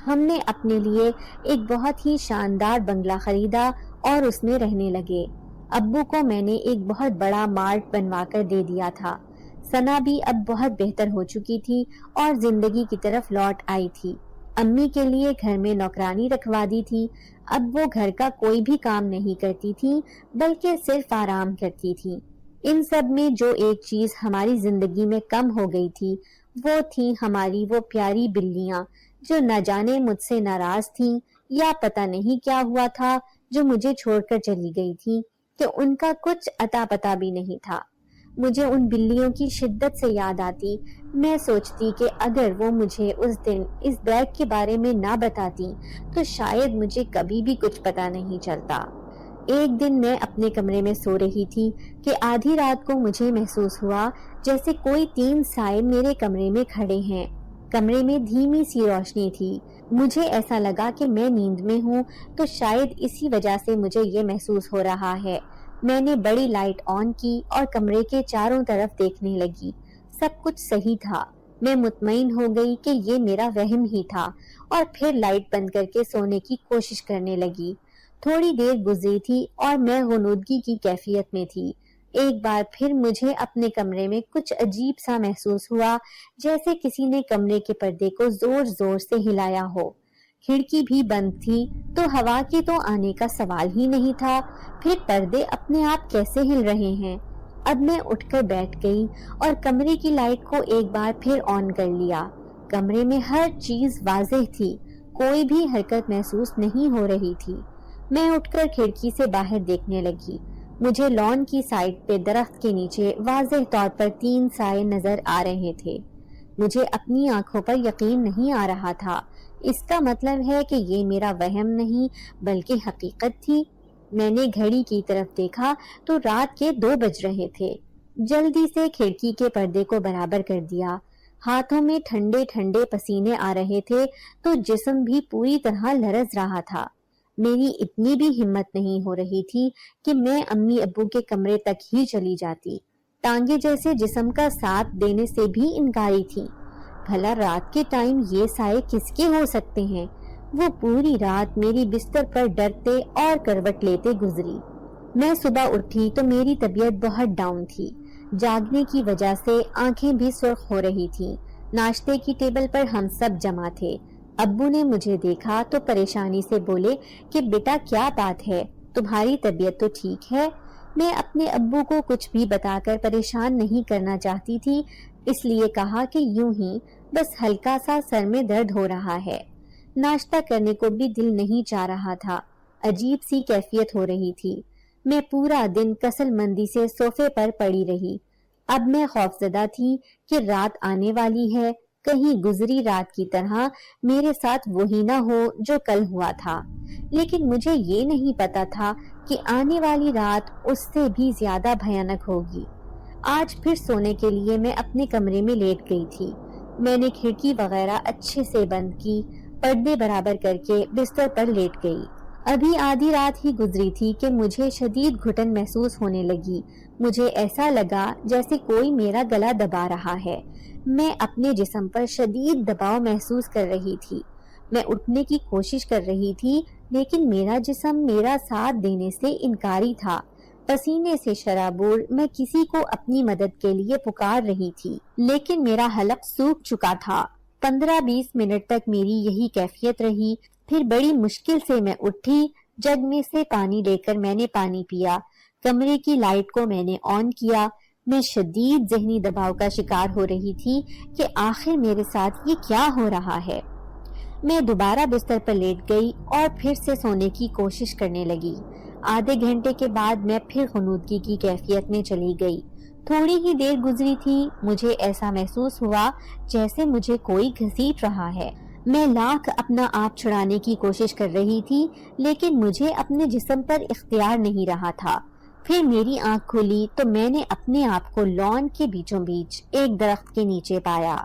ہم نے اپنے لیے ایک بہت ہی شاندار بنگلہ خریدا اور اس میں رہنے لگے۔ ابو کو میں نے ایک بہت بڑا مارٹ بنوا کر دے دیا تھا۔ ثنا بھی اب بہت بہتر ہو چکی تھی اور زندگی کی طرف لوٹ آئی تھی۔ امی کے لیے گھر میں نوکرانی رکھوا دی تھی۔ اب وہ گھر کا کوئی بھی کام نہیں کرتی تھی بلکہ صرف آرام کرتی تھی۔ ان سب میں جو ایک چیز ہماری زندگی میں کم ہو گئی تھی وہ تھی ہماری وہ پیاری بلیاں جو نہ جانے مجھ سے ناراض تھیں یا پتہ نہیں کیا ہوا تھا جو مجھے چھوڑ کر چلی گئی تھی کہ ان کا کچھ اتا پتا بھی نہیں تھا۔ مجھے ان بلیوں کی شدت سے یاد آتی۔ میں سوچتی کہ اگر وہ مجھے اس دن اس بیگ کے بارے میں نہ بتاتی تو شاید مجھے کبھی بھی کچھ پتا نہیں چلتا۔ ایک دن میں اپنے کمرے میں سو رہی تھی کہ آدھی رات کو مجھے محسوس ہوا جیسے کوئی 3 سائے میرے کمرے میں کھڑے ہیں۔ کمرے میں دھیمی سی روشنی تھی۔ مجھے ایسا لگا کہ میں نیند میں ہوں تو شاید اسی وجہ سے مجھے یہ محسوس ہو رہا ہے۔ میں نے بڑی لائٹ آن کی اور کمرے کے چاروں طرف دیکھنے لگی۔ سب کچھ صحیح تھا۔ میں مطمئن ہو گئی کہ یہ میرا وہم ہی تھا اور پھر لائٹ بند کر کے سونے کی کوشش کرنے لگی۔ تھوڑی دیر گزری تھی اور میں غنودگی کی کیفیت میں تھی۔ ایک بار پھر مجھے اپنے کمرے میں کچھ عجیب سا محسوس ہوا، جیسے کسی نے کمرے کے پردے کو زور زور سے ہلایا ہو۔ کھڑکی بھی بند تھی تو ہوا کے تو آنے کا سوال ہی نہیں تھا۔ پھر پردے اپنے آپ کیسے ہل رہے ہیں؟ اب میں اٹھ کر بیٹھ گئی اور کمرے کی لائٹ کو ایک بار پھر آن کر لیا۔ کمرے میں ہر چیز واضح تھی، کوئی بھی حرکت محسوس نہیں ہو رہی تھی۔ میں اٹھ کر کھڑکی سے باہر دیکھنے لگی۔ مجھے لان کی سائڈ پہ درخت کے نیچے واضح طور پر 3 سائے نظر آ رہے تھے۔ مجھے اپنی آنکھوں پر یقین نہیں آ رہا تھا۔ اس کا مطلب ہے کہ یہ میرا وہم نہیں بلکہ حقیقت تھی۔ میں نے گھڑی کی طرف دیکھا تو رات کے 2 بج رہے تھے۔ جلدی سے کھڑکی کے پردے کو برابر کر دیا۔ ہاتھوں میں ٹھنڈے ٹھنڈے پسینے آ رہے تھے تو جسم بھی پوری طرح لرز رہا تھا۔ میری اتنی بھی ہمت نہیں ہو رہی تھی کہ میں امی ابو کے کمرے تک ہی چلی جاتی. ٹانگے جیسے جسم کا ساتھ دینے سے بھی انکاری تھی. بھلا رات کے ٹائم یہ سائے کس کے ہو سکتے ہیں؟ وہ پوری رات میری بستر پر ڈرتے اور کروٹ لیتے گزری. میں صبح اٹھی تو میری طبیعت بہت ڈاؤن تھی. جاگنے کی وجہ سے آنکھیں بھی سرخ ہو رہی تھیں. ناشتے کی ٹیبل پر ہم سب جمع تھے. ابو نے مجھے دیکھا تو پریشانی سے بولے کہ بیٹا کیا بات ہے، تمہاری طبیعت تو ٹھیک ہے؟ میں اپنے ابو کو کچھ بھی بتا کر پریشان نہیں کرنا چاہتی تھی، اس لیے کہا کہ یوں ہی بس ہلکا سا سر میں درد ہو رہا ہے. ناشتہ کرنے کو بھی دل نہیں چاہ رہا تھا. عجیب سی کیفیت ہو رہی تھی. میں پورا دن کسل مندی سے صوفے پر پڑی رہی. اب میں خوفزدہ تھی کہ رات آنے والی ہے، کہیں گزری رات کی طرح میرے ساتھ وہی نہ ہو جو کل ہوا تھا. لیکن مجھے یہ نہیں پتا تھا کہ آنے والی رات اس سے بھی زیادہ بھیانک ہوگی. آج پھر سونے کے لیے میں اپنے کمرے میں لیٹ گئی تھی. میں نے کھڑکی وغیرہ اچھے سے بند کی، پردے برابر کر کے بستر پر لیٹ گئی. ابھی آدھی رات ہی گزری تھی کہ مجھے شدید گھٹن محسوس ہونے لگی. مجھے ایسا لگا جیسے کوئی میرا گلا دبا رہا ہے. میں اپنے جسم پر شدید دباؤ محسوس کر رہی تھی. میں اٹھنے کی کوشش کر رہی تھی لیکن میرا جسم میرا ساتھ دینے سے انکاری تھا. پسینے سے شرابور میں کسی کو اپنی مدد کے لیے پکار رہی تھی لیکن میرا حلق سوکھ چکا تھا. 15-20 منٹ تک میری یہی کیفیت رہی. پھر بڑی مشکل سے میں اٹھی. جگ میں سے پانی لے کر میں نے پانی پیا. کمرے کی لائٹ کو میں نے آن کیا. میں شدید ذہنی دباؤ کا شکار ہو رہی تھی کہ آخر میرے ساتھ یہ کیا ہو رہا ہے. میں دوبارہ بستر پر لیٹ گئی اور پھر سے سونے کی کوشش کرنے لگی. آدھے گھنٹے کے بعد میں پھر غنودگی کی کیفیت میں چلی گئی. تھوڑی ہی دیر گزری تھی، مجھے ایسا محسوس ہوا جیسے مجھے کوئی گھسیٹ رہا ہے. میں لاکھ اپنا آپ چھڑانے کی کوشش کر رہی تھی لیکن مجھے اپنے جسم پر اختیار نہیں رہا تھا. پھر میری آنکھ کھلی تو میں نے اپنے آپ کو لان کے بیچوں بیچ ایک درخت کے نیچے پایا.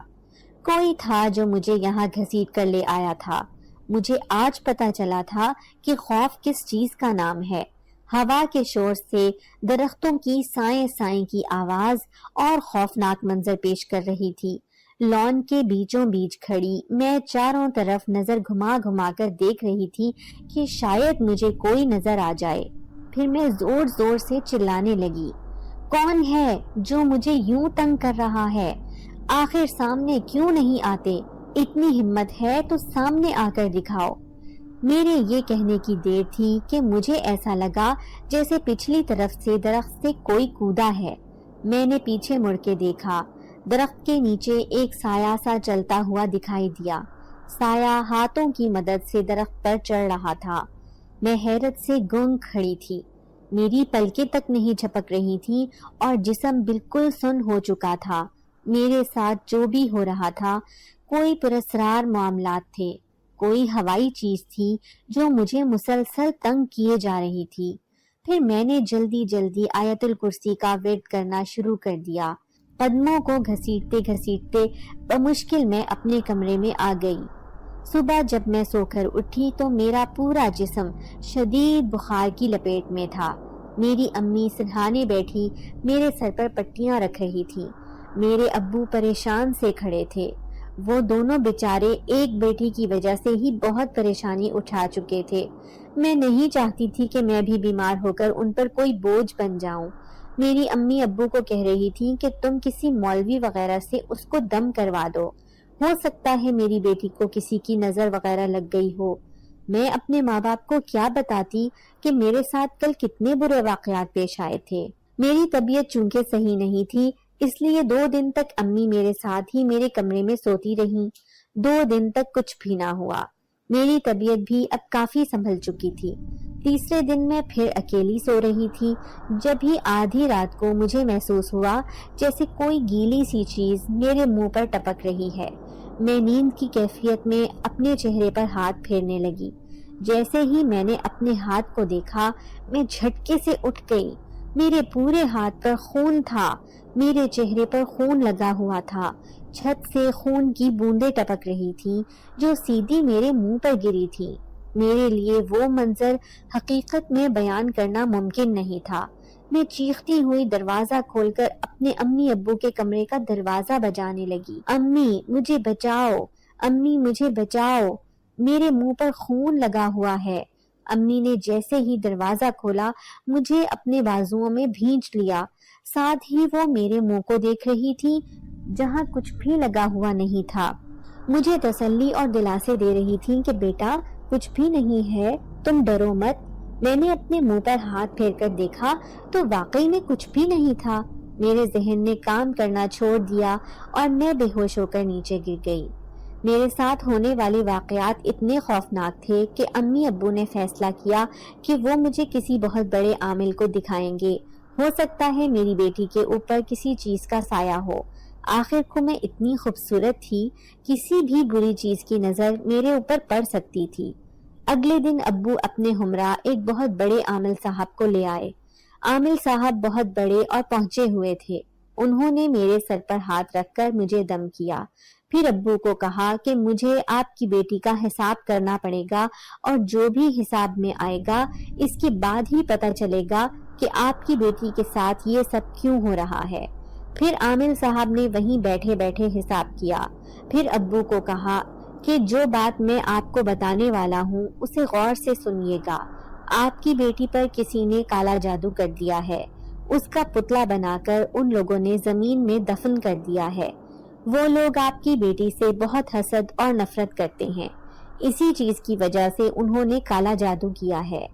کوئی تھا جو مجھے یہاں گھسیٹ کر لے آیا تھا. مجھے آج پتا چلا تھا کہ خوف کس چیز کا نام ہے. ہوا کے شور سے درختوں کی سائیں سائیں کی آواز اور خوفناک منظر پیش کر رہی تھی. لان کے بیچوں بیچ کھڑی میں چاروں طرف نظر گھما گھما کر دیکھ رہی تھی کہ شاید مجھے کوئی نظر آ جائے. پھر میں زور زور سے چلانے لگی، کون ہے جو مجھے یوں تنگ کر رہا ہے؟ آخر سامنے کیوں نہیں آتے؟ اتنی ہمت ہے تو سامنے آ کر دکھاؤ. میرے یہ کہنے کی دیر تھی کہ مجھے ایسا لگا جیسے پچھلی طرف سے درخت سے کوئی کودا ہے. میں نے پیچھے مڑ کے دیکھا. درخت کے نیچے ایک سایہ سا چلتا ہوا دکھائی دیا. سایہ ہاتھوں کی مدد سے درخت پر چڑھ رہا تھا. میں حیرت سے گنگ کھڑی تھی. میری پلکیں تک نہیں جھپک رہی تھی اور جسم بالکل سن ہو چکا تھا. میرے ساتھ جو بھی ہو رہا تھا کوئی پراسرار معاملات تھے، کوئی ہوائی چیز تھی جو مجھے مسلسل تنگ کیے جا رہی تھی. پھر میں نے جلدی جلدی آیت الکرسی کا ورد کرنا شروع کر دیا. قدموں کو گھسیٹتے گھسیٹتے بمشکل میں اپنے کمرے میں آ گئی. صبح جب میں سو کر اٹھی تو میرا پورا جسم شدید بخار کی لپیٹ میں تھا. میری امی سرہانے بیٹھی میرے سر پر پٹیاں رکھ رہی تھی. میرے ابو پریشان سے کھڑے تھے. وہ دونوں بیچارے ایک بیٹی کی وجہ سے ہی بہت پریشانی اٹھا چکے تھے. میں نہیں چاہتی تھی کہ میں بھی بیمار ہو کر ان پر کوئی بوجھ بن جاؤں. میری امی ابو کو کہہ رہی تھی کہ تم کسی مولوی وغیرہ سے اس کو دم کروا دو، ہو سکتا ہے میری بیٹی کو کسی کی نظر وغیرہ لگ گئی ہو. میں اپنے ماں باپ کو کیا بتاتی کہ میرے ساتھ کل کتنے برے واقعات پیش آئے تھے. میری طبیعت چونکہ صحیح نہیں تھی اس لیے 2 دن تک امی میرے ساتھ ہی میرے کمرے میں سوتی رہیں. 2 دن تک کچھ بھی نہ ہوا. میری طبیعت بھی اب کافی سنبھل چکی تھی. تیسرے دن میں پھر اکیلی سو رہی تھی جب ہی آدھی رات کو مجھے محسوس ہوا جیسے کوئی گیلی سی چیز میرے منہ پر ٹپک رہی ہے. میں نیند کی کیفیت میں اپنے چہرے پر ہاتھ پھیرنے لگی. جیسے ہی میں نے اپنے ہاتھ کو دیکھا میں جھٹکے سے اٹھ گئی. میرے پورے ہاتھ پر خون تھا. میرے چہرے پر خون لگا ہوا تھا. چھت سے خون کی بوندیں ٹپک رہی تھی جو سیدھی میرے منہ پر گری تھی. میرے لیے وہ منظر حقیقت میں بیان کرنا ممکن نہیں تھا۔ میں چیختی ہوئی دروازہ کھول کر اپنے امی ابو کے کمرے کا دروازہ بجانے لگی۔ امی مجھے بچاؤ، امی مجھے بچاؤ، میرے منہ پر خون لگا ہوا ہے۔ امی نے جیسے ہی دروازہ کھولا مجھے اپنے بازوؤں میں بھینچ لیا، ساتھ ہی وہ میرے منہ کو دیکھ رہی تھی جہاں کچھ بھی لگا ہوا نہیں تھا۔ مجھے تسلی اور دلاسے دے رہی تھی کہ بیٹا کچھ بھی نہیں ہے، تم ڈرو مت۔ میں نے اپنے منہ پر ہاتھ پھیر کر دیکھا تو واقعی میں کچھ بھی نہیں تھا۔ میرے ذہن نے کام کرنا چھوڑ دیا اور میں بے ہوش ہو کر نیچے گر گئی۔ میرے ساتھ ہونے والے واقعات اتنے خوفناک تھے کہ امی ابو نے فیصلہ کیا کہ وہ مجھے کسی بہت بڑے عامل کو دکھائیں گے۔ ہو سکتا ہے میری بیٹی کے اوپر کسی چیز کا سایہ ہو۔ آخر کو میں اتنی خوبصورت تھی، کسی بھی بری چیز کی نظر میرے اوپر پڑ سکتی تھی۔ اگلے دن ابو اپنے ہمراہ ایک بہت بڑے عامل صاحب کو لے آئے۔ عامل صاحب بہت بڑے اور پہنچے ہوئے تھے۔ انہوں نے میرے سر پر ہاتھ رکھ کر مجھے دم کیا، پھر ابو کو کہا کہ مجھے آپ کی بیٹی کا حساب کرنا پڑے گا اور جو بھی حساب میں آئے گا اس کے بعد ہی پتہ چلے گا کہ آپ کی بیٹی کے ساتھ یہ سب کیوں ہو رہا ہے۔ پھر عامل صاحب نے وہیں بیٹھے بیٹھے حساب کیا، پھر ابو کو کہا کہ جو بات میں آپ کو بتانے والا ہوں اسے غور سے سنیے گا۔ آپ کی بیٹی پر کسی نے کالا جادو کر دیا ہے، اس کا پتلا بنا کر ان لوگوں نے زمین میں دفن کر دیا ہے۔ وہ لوگ آپ کی بیٹی سے بہت حسد اور نفرت کرتے ہیں، اسی چیز کی وجہ سے انہوں نے کالا جادو کیا ہے۔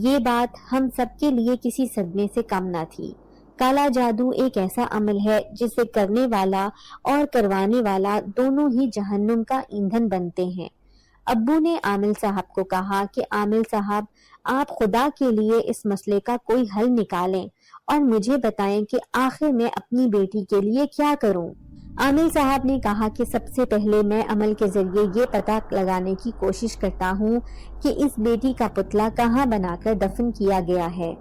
یہ بات ہم سب کے لیے کسی صدمے سے کم نہ تھی۔ کالا جادو ایک ایسا عمل ہے جسے کرنے والا اور کروانے والا دونوں ہی جہنم کا ایندھن بنتے ہیں۔ ابو نے عامل صاحب کو کہا کہ عامل صاحب آپ خدا کے لیے اس مسئلے کا کوئی حل نکالیں اور مجھے بتائیں کہ آخر میں اپنی بیٹی کے لیے کیا کروں۔ عامل صاحب نے کہا کہ سب سے پہلے میں عمل کے ذریعے یہ پتہ لگانے کی کوشش کرتا ہوں کہ اس بیٹی کا پتلا کہاں بنا کر دفن کیا گیا ہے۔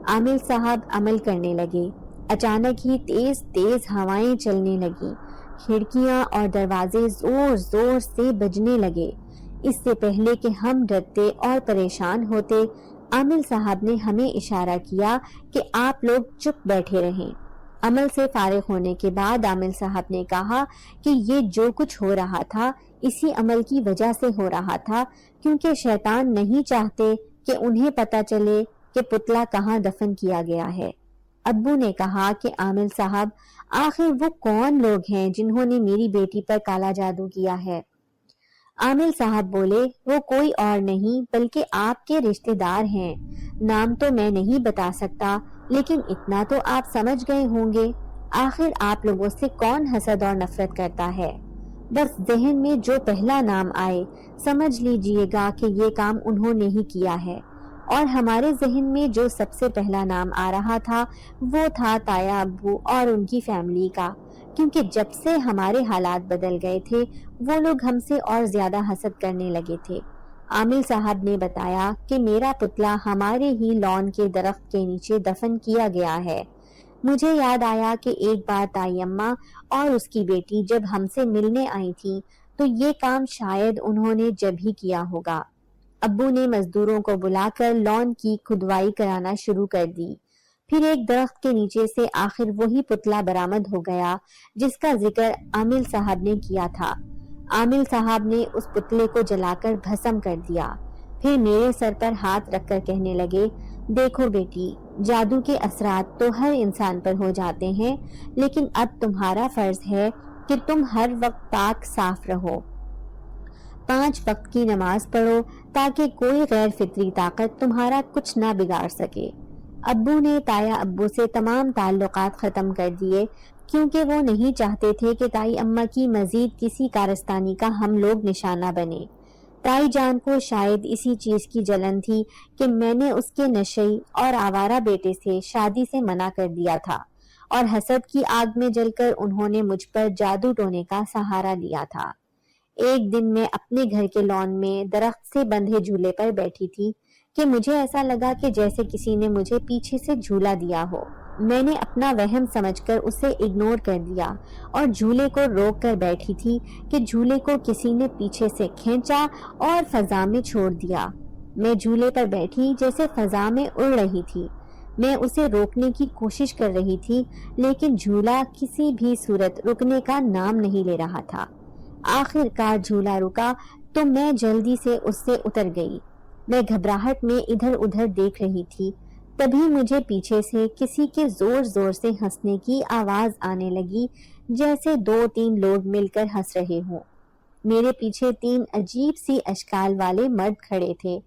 عامل صاحب عمل کرنے لگے۔ اچانک ہی تیز تیز ہوائیں چلنے لگیں، کھڑکیاں اور دروازے زور زور سے بجنے لگے۔ اس سے پہلے کہ ہم ڈرتے اور پریشان ہوتے، عامل صاحب نے ہمیں اشارہ کیا کہ آپ لوگ چپ بیٹھے رہیں۔ عمل سے فارغ ہونے کے بعد عامل صاحب نے کہا کہ یہ جو کچھ ہو رہا تھا اسی عمل کی وجہ سے ہو رہا تھا، کیونکہ شیطان نہیں چاہتے کہ انہیں پتہ چلے کہ پتلا کہاں دفن کیا گیا ہے۔ ابو نے کہا کہ عامل صاحب آخر وہ کون لوگ ہیں جنہوں نے میری بیٹی پر کالا جادو کیا ہے؟ عامل صاحب بولے وہ کوئی اور نہیں بلکہ آپ کے رشتہ دار ہیں۔ نام تو میں نہیں بتا سکتا، لیکن اتنا تو آپ سمجھ گئے ہوں گے۔ آخر آپ لوگوں سے کون حسد اور نفرت کرتا ہے؟ بس ذہن میں جو پہلا نام آئے سمجھ لیجئے گا کہ یہ کام انہوں نے ہی کیا ہے۔ اور ہمارے ذہن میں جو سب سے پہلا نام آ رہا تھا وہ تھا تایا ابو اور ان کی فیملی کا، کیونکہ جب سے ہمارے حالات بدل گئے تھے وہ لوگ ہم سے اور زیادہ حسد کرنے لگے تھے۔ عامل صاحب نے بتایا کہ میرا پتلا ہمارے ہی لان کے درخت کے نیچے دفن کیا گیا ہے۔ مجھے یاد آیا کہ ایک بار تائی اماں اور اس کی بیٹی جب ہم سے ملنے آئی تھی تو یہ کام شاید انہوں نے جب ہی کیا ہوگا۔ ابو نے مزدوروں کو بلا کر لان کی کھدوائی کرانا شروع کر دی۔ پھر ایک درخت کے نیچے سے آخر وہی پتلا برآمد ہو گیا جس کا ذکر عامل صاحب نے کیا تھا۔ عامل صاحب نے اس پتلے کو جلا کر بھسم کر دیا، پھر میرے سر پر ہاتھ رکھ کر کہنے لگے، دیکھو بیٹی، جادو کے اثرات تو ہر انسان پر ہو جاتے ہیں، لیکن اب تمہارا فرض ہے کہ تم ہر وقت پاک صاف رہو، 5 وقت کی نماز پڑھو تاکہ کوئی غیر فطری طاقت تمہارا کچھ نہ بگاڑ سکے۔ ابو نے تایا ابو سے تمام تعلقات ختم کر دیے، کیونکہ وہ نہیں چاہتے تھے کہ تائی اماں کی مزید کسی کارستانی کا ہم لوگ نشانہ بنے۔ تائی جان کو شاید اسی چیز کی جلن تھی کہ میں نے اس کے نشئی اور آوارہ بیٹے سے شادی سے منع کر دیا تھا، اور حسد کی آگ میں جل کر انہوں نے مجھ پر جادو ٹونے کا سہارا لیا تھا۔ ایک دن میں اپنے گھر کے لان میں درخت سے بندھے جھولے پر بیٹھی تھی کہ مجھے ایسا لگا کہ جیسے کسی نے مجھے پیچھے سے جھولا دیا ہو۔ میں نے اپنا وہم سمجھ کر اسے اگنور کر دیا اور جھولے کو روک کر بیٹھی تھی کہ جھولے کو کسی نے پیچھے سے کھینچا اور فضا میں چھوڑ دیا۔ میں جھولے پر بیٹھی جیسے فضا میں اڑ رہی تھی۔ میں اسے روکنے کی کوشش کر رہی تھی لیکن جھولا کسی بھی صورت رکنے کا نام نہیں لے رہا تھا۔ آخر کار جھولا رکا تو میں جلدی سے اس سے اتر گئی۔ میں گھبراہٹ میں ادھر ادھر دیکھ رہی تھی، تبھی مجھے پیچھے سے کسی کے زور زور سے ہنسنے کی آواز آنے لگی، جیسے 2-3 لوگ مل کر ہنس رہے ہوں۔ میرے پیچھے 3 عجیب سی اشکال والے مرد کھڑے تھے۔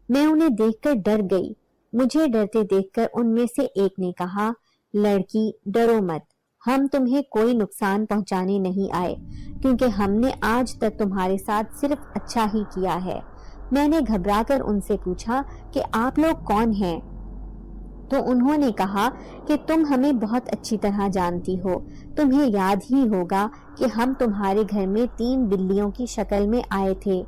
میں انہیں دیکھ کر ڈر گئی۔ مجھے ڈرتے دیکھ کر ان میں سے ایک نے کہا، لڑکی ڈرو مت، ہم تمہیں کوئی نقصان پہنچانے نہیں آئے، کیونکہ ہم نے آج تک تمہارے ساتھ صرف اچھا ہی کیا ہے۔ میں نے گھبرا کر ان سے پوچھا کہ آپ لوگ کون ہیں؟ تو انہوں نے کہا کہ تم ہمیں بہت اچھی طرح جانتی ہو، تمہیں یاد ہی ہوگا کہ ہم تمہارے گھر میں 3 بلیوں کی شکل میں آئے تھے۔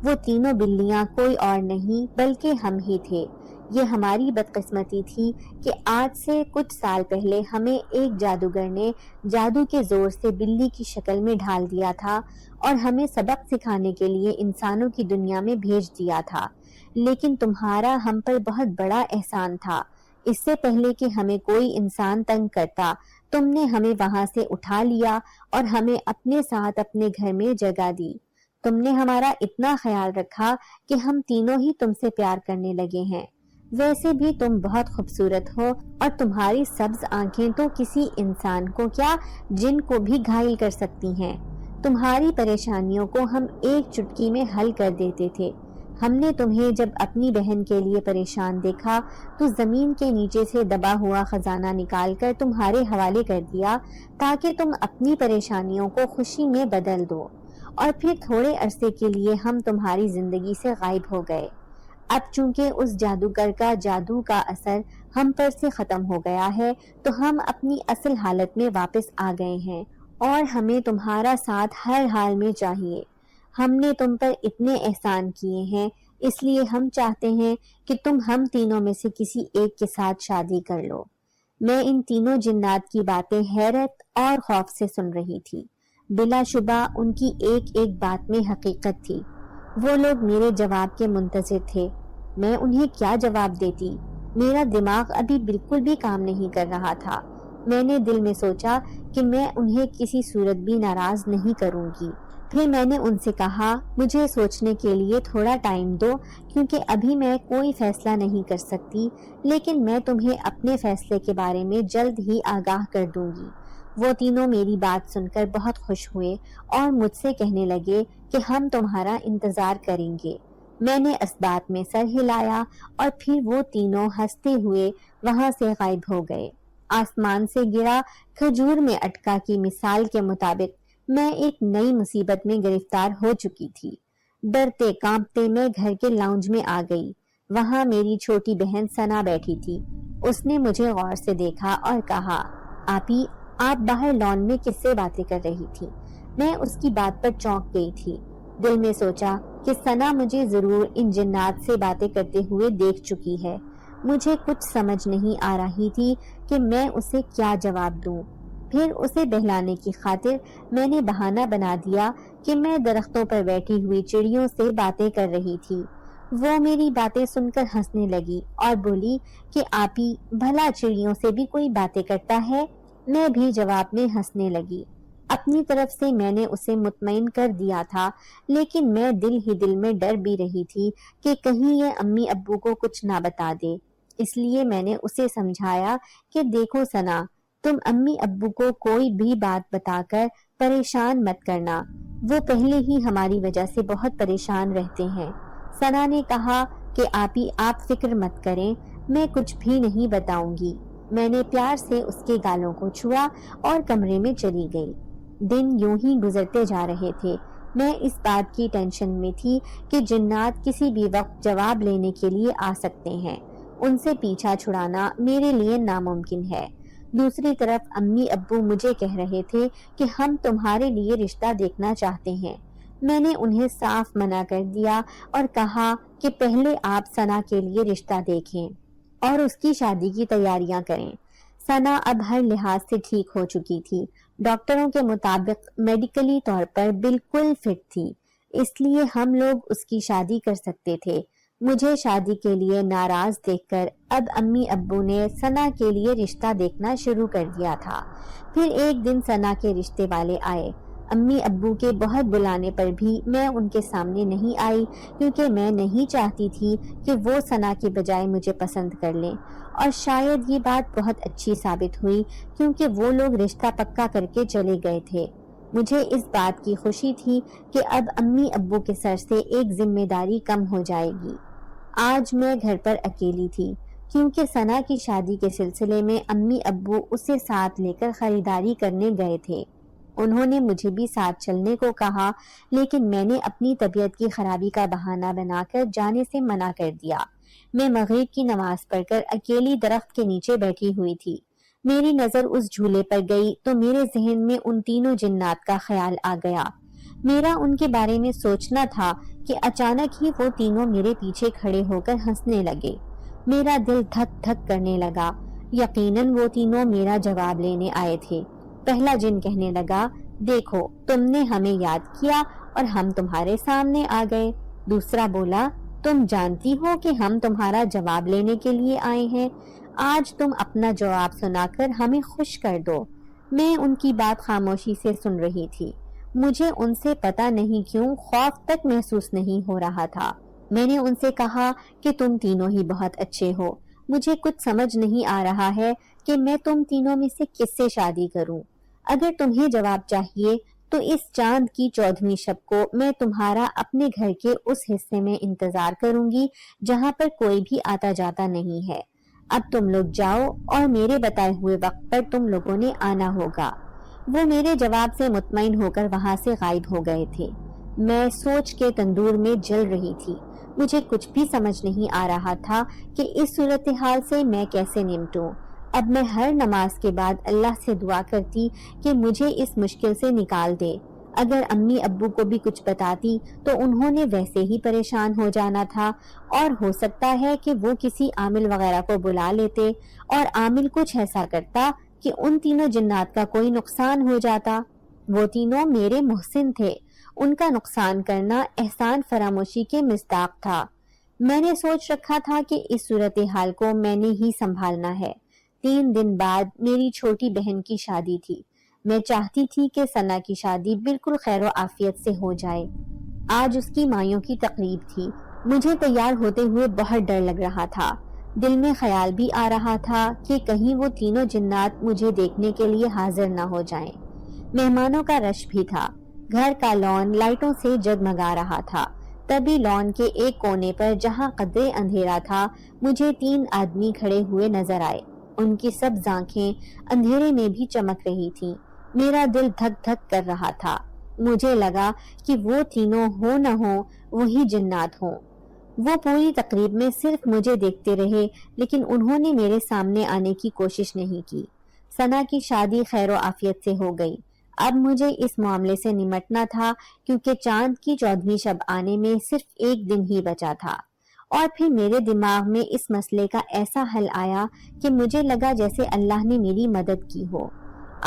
وہ تینوں بلیاں کوئی اور نہیں بلکہ ہم ہی تھے۔ یہ ہماری بدقسمتی تھی کہ آج سے کچھ سال پہلے ہمیں ایک جادوگر نے جادو کے زور سے بلی کی شکل میں ڈھال دیا تھا اور ہمیں سبق سکھانے کے لیے انسانوں کی دنیا میں بھیج دیا تھا۔ لیکن تمہارا ہم پر بہت بڑا احسان تھا۔ اس سے پہلے کہ ہمیں کوئی انسان تنگ کرتا، تم نے ہمیں وہاں سے اٹھا لیا اور ہمیں اپنے ساتھ اپنے گھر میں جگہ دی۔ تم نے ہمارا اتنا خیال رکھا کہ ہم تینوں ہی تم سے پیار کرنے لگے ہیں۔ ویسے بھی تم بہت خوبصورت ہو اور تمہاری سبز آنکھیں تو کسی انسان کو کیا جن کو بھی گھائل کر سکتی ہیں۔ تمہاری پریشانیوں کو ہم ایک چٹکی میں حل کر دیتے تھے۔ ہم نے تمہیں جب اپنی بہن کے لیے پریشان دیکھا تو زمین کے نیچے سے دبا ہوا خزانہ نکال کر تمہارے حوالے کر دیا تاکہ تم اپنی پریشانیوں کو خوشی میں بدل دو، اور پھر تھوڑے عرصے کے لیے ہم تمہاری زندگی سے غائب ہو گئے۔ اب چونکہ اس جادوگر کا جادو کا اثر ہم پر سے ختم ہو گیا ہے تو ہم اپنی اصل حالت میں واپس آ گئے ہیں اور ہمیں تمہارا ساتھ ہر حال میں چاہیے۔ ہم نے تم پر اتنے احسان کیے ہیں، اس لیے ہم چاہتے ہیں کہ تم ہم تینوں میں سے کسی ایک کے ساتھ شادی کر لو۔ میں ان تینوں جنات کی باتیں حیرت اور خوف سے سن رہی تھی۔ بلا شبہ ان کی ایک ایک بات میں حقیقت تھی۔ وہ لوگ میرے جواب کے منتظر تھے۔ میں انہیں کیا جواب دیتی؟ میرا دماغ ابھی بالکل بھی کام نہیں کر رہا تھا۔ میں نے دل میں سوچا کہ میں انہیں کسی صورت بھی ناراض نہیں کروں گی۔ پھر میں نے ان سے کہا، مجھے سوچنے کے لیے تھوڑا ٹائم دو، کیونکہ ابھی میں کوئی فیصلہ نہیں کر سکتی، لیکن میں تمہیں اپنے فیصلے کے بارے میں جلد ہی آگاہ کر دوں گی۔ وہ تینوں میری بات سن کر بہت خوش ہوئے اور مجھ سے کہنے لگے کہ ہم تمہارا انتظار کریں گے۔ میں نے اس بات میں سر ہلایا اور پھر وہ تینوں ہنستے ہوئے وہاں سے غائب ہو گئے۔ آسمان سے گرا کھجور میں اٹکا کی مثال کے مطابق میں ایک نئی مصیبت میں گرفتار ہو چکی تھی۔ ڈرتے کانپتے میں گھر کے لاؤنج میں آ گئی۔ وہاں میری چھوٹی بہن ثنا بیٹھی تھی۔ اس نے مجھے غور سے دیکھا اور کہا، آپی، آپ باہر لان میں کس سے باتیں کر رہی تھی؟ میں اس کی بات پر چونک گئی تھی۔ دل میں سوچا کہ ثنا مجھے ضرور ان جنات سے باتیں کرتے ہوئے دیکھ چکی ہے۔ مجھے کچھ سمجھ نہیں آ رہی تھی کہ میں اسے کیا جواب دوں۔ پھر اسے بہلانے کی خاطر میں نے بہانہ بنا دیا کہ میں درختوں پر بیٹھی ہوئی چڑیوں سے باتیں کر رہی تھی۔ وہ میری باتیں سن کر ہنسنے لگی اور بولی کہ آپی، بھلا چڑیوں سے بھی کوئی باتیں کرتا ہے؟ میں بھی جواب میں ہنسنے لگی۔ اپنی طرف سے میں نے اسے مطمئن کر دیا تھا، لیکن میں دل ہی دل میں ڈر بھی رہی تھی کہ کہیں یہ امی ابو کو کچھ نہ بتا دے۔ اس لیے میں نے اسے سمجھایا کہ دیکھو ثنا، تم امی ابو کو کوئی بھی بات بتا کر پریشان مت کرنا، وہ پہلے ہی ہماری وجہ سے بہت پریشان رہتے ہیں۔ ثنا نے کہا کہ آپی، آپ فکر مت کریں، میں کچھ بھی نہیں بتاؤں گی۔ میں نے پیار سے اس کے گالوں کو چھوا اور کمرے میں چلی گئی۔ دن یوں ہی گزرتے جا رہے تھے۔ میں اس بات کی ٹینشن میں تھی کہ جنات کسی بھی وقت جواب لینے کے لیے آ سکتے ہیں۔ ان سے پیچھا چھڑانا میرے لیے ناممکن ہے۔ دوسری طرف امی ابو مجھے کہہ رہے تھے کہ ہم تمہارے لیے رشتہ دیکھنا چاہتے ہیں۔ میں نے انہیں صاف منع کر دیا اور کہا کہ پہلے آپ ثنا کے لیے رشتہ دیکھیں اور اس کی شادی کی تیاریاں کریں۔ سنا اب ہر لحاظ سے ٹھیک ہو چکی تھی، ڈاکٹروں کے مطابق میڈیکلی طور پر بالکل فٹ تھی، اس لیے ہم لوگ اس کی شادی کر سکتے تھے۔ مجھے شادی کے لیے ناراض دیکھ کر اب امی ابو نے سنا کے لیے رشتہ دیکھنا شروع کر دیا تھا۔ پھر ایک دن سنا کے رشتے والے آئے۔ امی ابو کے بہت بلانے پر بھی میں ان کے سامنے نہیں آئی، کیونکہ میں نہیں چاہتی تھی کہ وہ سنا کے بجائے مجھے پسند کر لیں، اور شاید یہ بات بہت اچھی ثابت ہوئی کیونکہ وہ لوگ رشتہ پکا کر کے چلے گئے تھے۔ مجھے اس بات کی خوشی تھی کہ اب امی ابو کے سر سے ایک ذمہ داری کم ہو جائے گی۔ آج میں گھر پر اکیلی تھی کیونکہ سنا کی شادی کے سلسلے میں امی ابو اسے ساتھ لے کر خریداری کرنے گئے تھے۔ انہوں نے مجھے بھی ساتھ چلنے کو کہا، لیکن میں نے اپنی طبیعت کی خرابی کا بہانہ بنا کر جانے سے منع کر دیا۔ میں مغرب کی نماز پڑھ کر اکیلی درخت کے نیچے بیٹھی ہوئی تھی۔ میری نظر اس جھولے پر گئی تو میرے ذہن میں ان تینوں جنات کا خیال آ گیا۔ میرا ان کے بارے میں سوچنا تھا کہ اچانک ہی وہ تینوں میرے پیچھے کھڑے ہو کر ہنسنے لگے۔ میرا دل دھک دھک کرنے لگا۔ یقیناً وہ تینوں میرا جواب لینے آئے تھے۔ پہلا جن کہنے لگا، دیکھو تم نے ہمیں یاد کیا اور ہم تمہارے سامنے آ گئے۔ دوسرا بولا، تم جانتی ہو کہ ہم تمہارا جواب لینے کے لیے آئے ہیں، آج تم اپنا جواب سنا کر ہمیں خوش کر دو۔ میں ان کی بات خاموشی سے سن رہی تھی۔ مجھے ان سے پتہ نہیں کیوں خوف تک محسوس نہیں ہو رہا تھا۔ میں نے ان سے کہا کہ تم تینوں ہی بہت اچھے ہو، مجھے کچھ سمجھ نہیں آ رہا ہے کہ میں تم تینوں میں سے کس سے شادی کروں۔ اگر تمہیں جواب چاہیے تو اس چاند کی 14ویں شب کو میں تمہارا اپنے گھر کے اس حصے میں انتظار کروں گی جہاں پر کوئی بھی آتا جاتا نہیں ہے۔ اب تم لوگ جاؤ اور میرے بتائے ہوئے وقت پر تم لوگوں نے آنا ہوگا۔ وہ میرے جواب سے مطمئن ہو کر وہاں سے غائب ہو گئے تھے۔ میں سوچ کے تندور میں جل رہی تھی۔ مجھے کچھ بھی سمجھ نہیں آ رہا تھا کہ اس صورتحال سے میں کیسے نمٹوں۔ اب میں ہر نماز کے بعد اللہ سے دعا کرتی کہ مجھے اس مشکل سے نکال دے۔ اگر امی ابو کو بھی کچھ بتاتی تو انہوں نے ویسے ہی پریشان ہو جانا تھا، اور ہو سکتا ہے کہ وہ کسی عامل وغیرہ کو بلا لیتے اور عامل کچھ ایسا کرتا کہ ان تینوں جنات کا کوئی نقصان ہو جاتا۔ وہ تینوں میرے محسن تھے، ان کا نقصان کرنا احسان فراموشی کے مصداق تھا۔ میں نے سوچ رکھا تھا کہ اس صورتحال کو میں نے ہی سنبھالنا ہے۔ 3 دن بعد میری چھوٹی بہن کی شادی تھی۔ میں چاہتی تھی کہ سنا کی شادی بالکل خیر و عافیت سے ہو جائے۔ آج اس کی مائیوں کی تقریب تھی۔ مجھے تیار ہوتے ہوئے بہت ڈر لگ رہا تھا۔ دل میں خیال بھی آ رہا تھا کہ کہیں وہ تینوں جنات مجھے دیکھنے کے لیے حاضر نہ ہو جائیں۔ مہمانوں کا رش بھی تھا۔ گھر کا لان لائٹوں سے جگمگا رہا تھا۔ تبھی لان کے ایک کونے پر جہاں قدرے اندھیرا تھا، مجھے 3 آدمی کھڑے ہوئے نظر آئے۔ ان کی سبز آنکھیں اندھیرے میں بھی چمک رہی تھیں۔ میرا دل دھک دھک کر رہا تھا۔ مجھے لگا کہ وہ تینوں ہو نہ ہو وہی جنات ہوں۔ وہ پوری تقریب میں صرف مجھے دیکھتے رہے، لیکن انہوں نے میرے سامنے آنے کی کوشش نہیں کی۔ سنا کی شادی خیر و عافیت سے ہو گئی۔ اب مجھے اس معاملے سے نمٹنا تھا کیونکہ چاند کی 14ویں شب آنے میں صرف ایک دن ہی بچا تھا، اور پھر میرے دماغ میں اس مسئلے کا ایسا حل آیا کہ مجھے لگا جیسے اللہ نے میری مدد کی ہو۔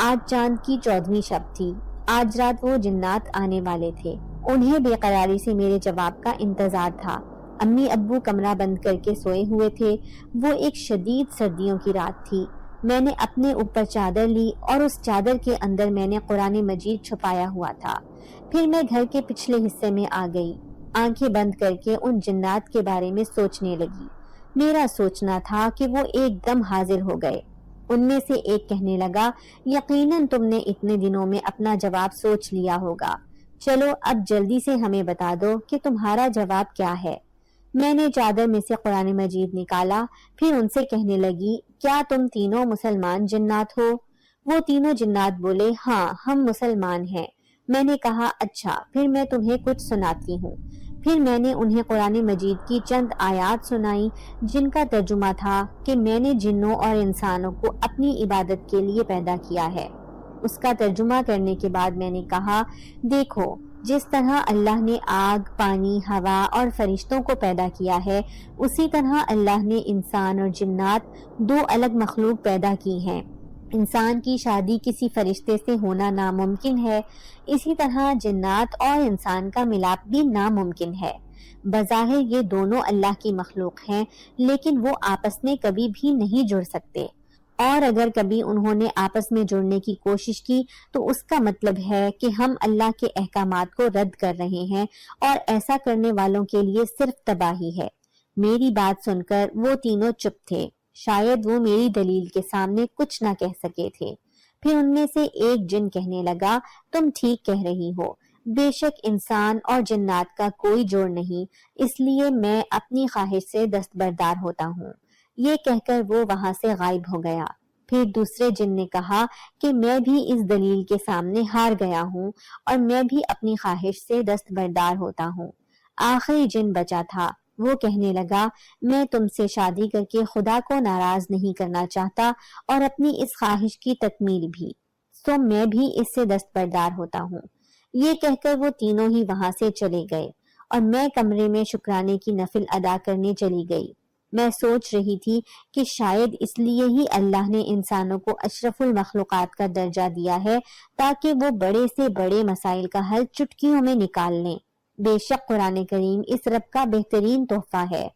آج چاند کی 14ویں شب تھی۔ آج رات وہ جنات آنے والے تھے۔ انہیں بے قراری سے میرے جواب کا انتظار تھا۔ امی ابو کمرہ بند کر کے سوئے ہوئے تھے۔ وہ ایک شدید سردیوں کی رات تھی۔ میں نے اپنے اوپر چادر لی اور اس چادر کے اندر میں نے قرآن مجید چھپایا ہوا تھا۔ پھر میں گھر کے پچھلے حصے میں آ گئی۔ آنکھیں بند کر کے ان جنات کے بارے میں سوچنے لگی۔ میرا سوچنا تھا کہ وہ ایک دم حاضر ہو گئے۔ ان میں سے ایک کہنے لگا، یقیناً تم نے اتنے دنوں میں اپنا جواب سوچ لیا ہوگا۔ چلو اب جلدی سے ہمیں بتا دو کہ تمہارا جواب کیا ہے۔ میں نے چادر میں سے قرآن مجید نکالا، پھر ان سے کہنے لگی، کیا تم تینوں مسلمان جنات ہو؟ وہ تینوں جنات بولے، ہاں ہم مسلمان ہیں۔ میں نے کہا، اچھا پھر میں تمہیں کچھ سناتی ہوں۔ پھر میں نے انہیں قرآن مجید کی چند آیات سنائی جن کا ترجمہ تھا کہ میں نے جنوں اور انسانوں کو اپنی عبادت کے لیے پیدا کیا ہے۔ اس کا ترجمہ کرنے کے بعد میں نے کہا، دیکھو جس طرح اللہ نے آگ، پانی، ہوا اور فرشتوں کو پیدا کیا ہے، اسی طرح اللہ نے انسان اور جنات 2 الگ مخلوق پیدا کی ہیں۔ انسان کی شادی کسی فرشتے سے ہونا ناممکن ہے، اسی طرح جنات اور انسان کا ملاپ بھی ناممکن ہے۔ بظاہر یہ دونوں اللہ کی مخلوق ہیں، لیکن وہ آپس میں کبھی بھی نہیں جڑ سکتے، اور اگر کبھی انہوں نے آپس میں جڑنے کی کوشش کی تو اس کا مطلب ہے کہ ہم اللہ کے احکامات کو رد کر رہے ہیں، اور ایسا کرنے والوں کے لیے صرف تباہی ہے۔ میری بات سن کر وہ تینوں چپ تھے، شاید وہ میری دلیل کے سامنے کچھ نہ کہہ سکے تھے۔ پھر ان میں سے ایک جن کہنے لگا، تم ٹھیک کہہ رہی ہو، بے شک انسان اور جنات کا کوئی جوڑ نہیں، اس لیے میں اپنی خواہش سے دستبردار ہوتا ہوں۔ یہ کہہ کر وہ وہاں سے غائب ہو گیا۔ پھر دوسرے جن نے کہا کہ میں بھی اس دلیل کے سامنے ہار گیا ہوں، اور میں بھی اپنی خواہش سے دستبردار ہوتا ہوں۔ آخری جن بچا تھا، وہ کہنے لگا، میں تم سے شادی کر کے خدا کو ناراض نہیں کرنا چاہتا، اور اپنی اس خواہش کی تکمیل بھی، سو میں بھی اس سے دستبردار ہوتا ہوں۔ یہ کہہ کر وہ تینوں ہی وہاں سے چلے گئے، اور میں کمرے میں شکرانے کی نفل ادا کرنے چلی گئی۔ میں سوچ رہی تھی کہ شاید اس لیے ہی اللہ نے انسانوں کو اشرف المخلوقات کا درجہ دیا ہے، تاکہ وہ بڑے سے بڑے مسائل کا حل چٹکیوں میں نکال لیں۔ بے شک قرآن کریم اس رب کا بہترین تحفہ ہے،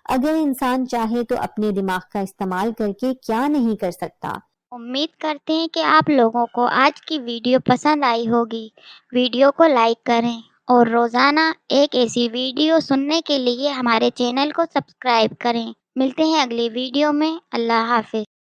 اگر انسان چاہے تو اپنے دماغ کا استعمال کر کے کیا نہیں کر سکتا۔ امید کرتے ہیں کہ آپ لوگوں کو آج کی ویڈیو پسند آئی ہوگی۔ ویڈیو کو لائک کریں اور روزانہ ایک ایسی ویڈیو سننے کے لیے ہمارے چینل کو سبسکرائب کریں۔ ملتے ہیں اگلی ویڈیو میں۔ اللہ حافظ۔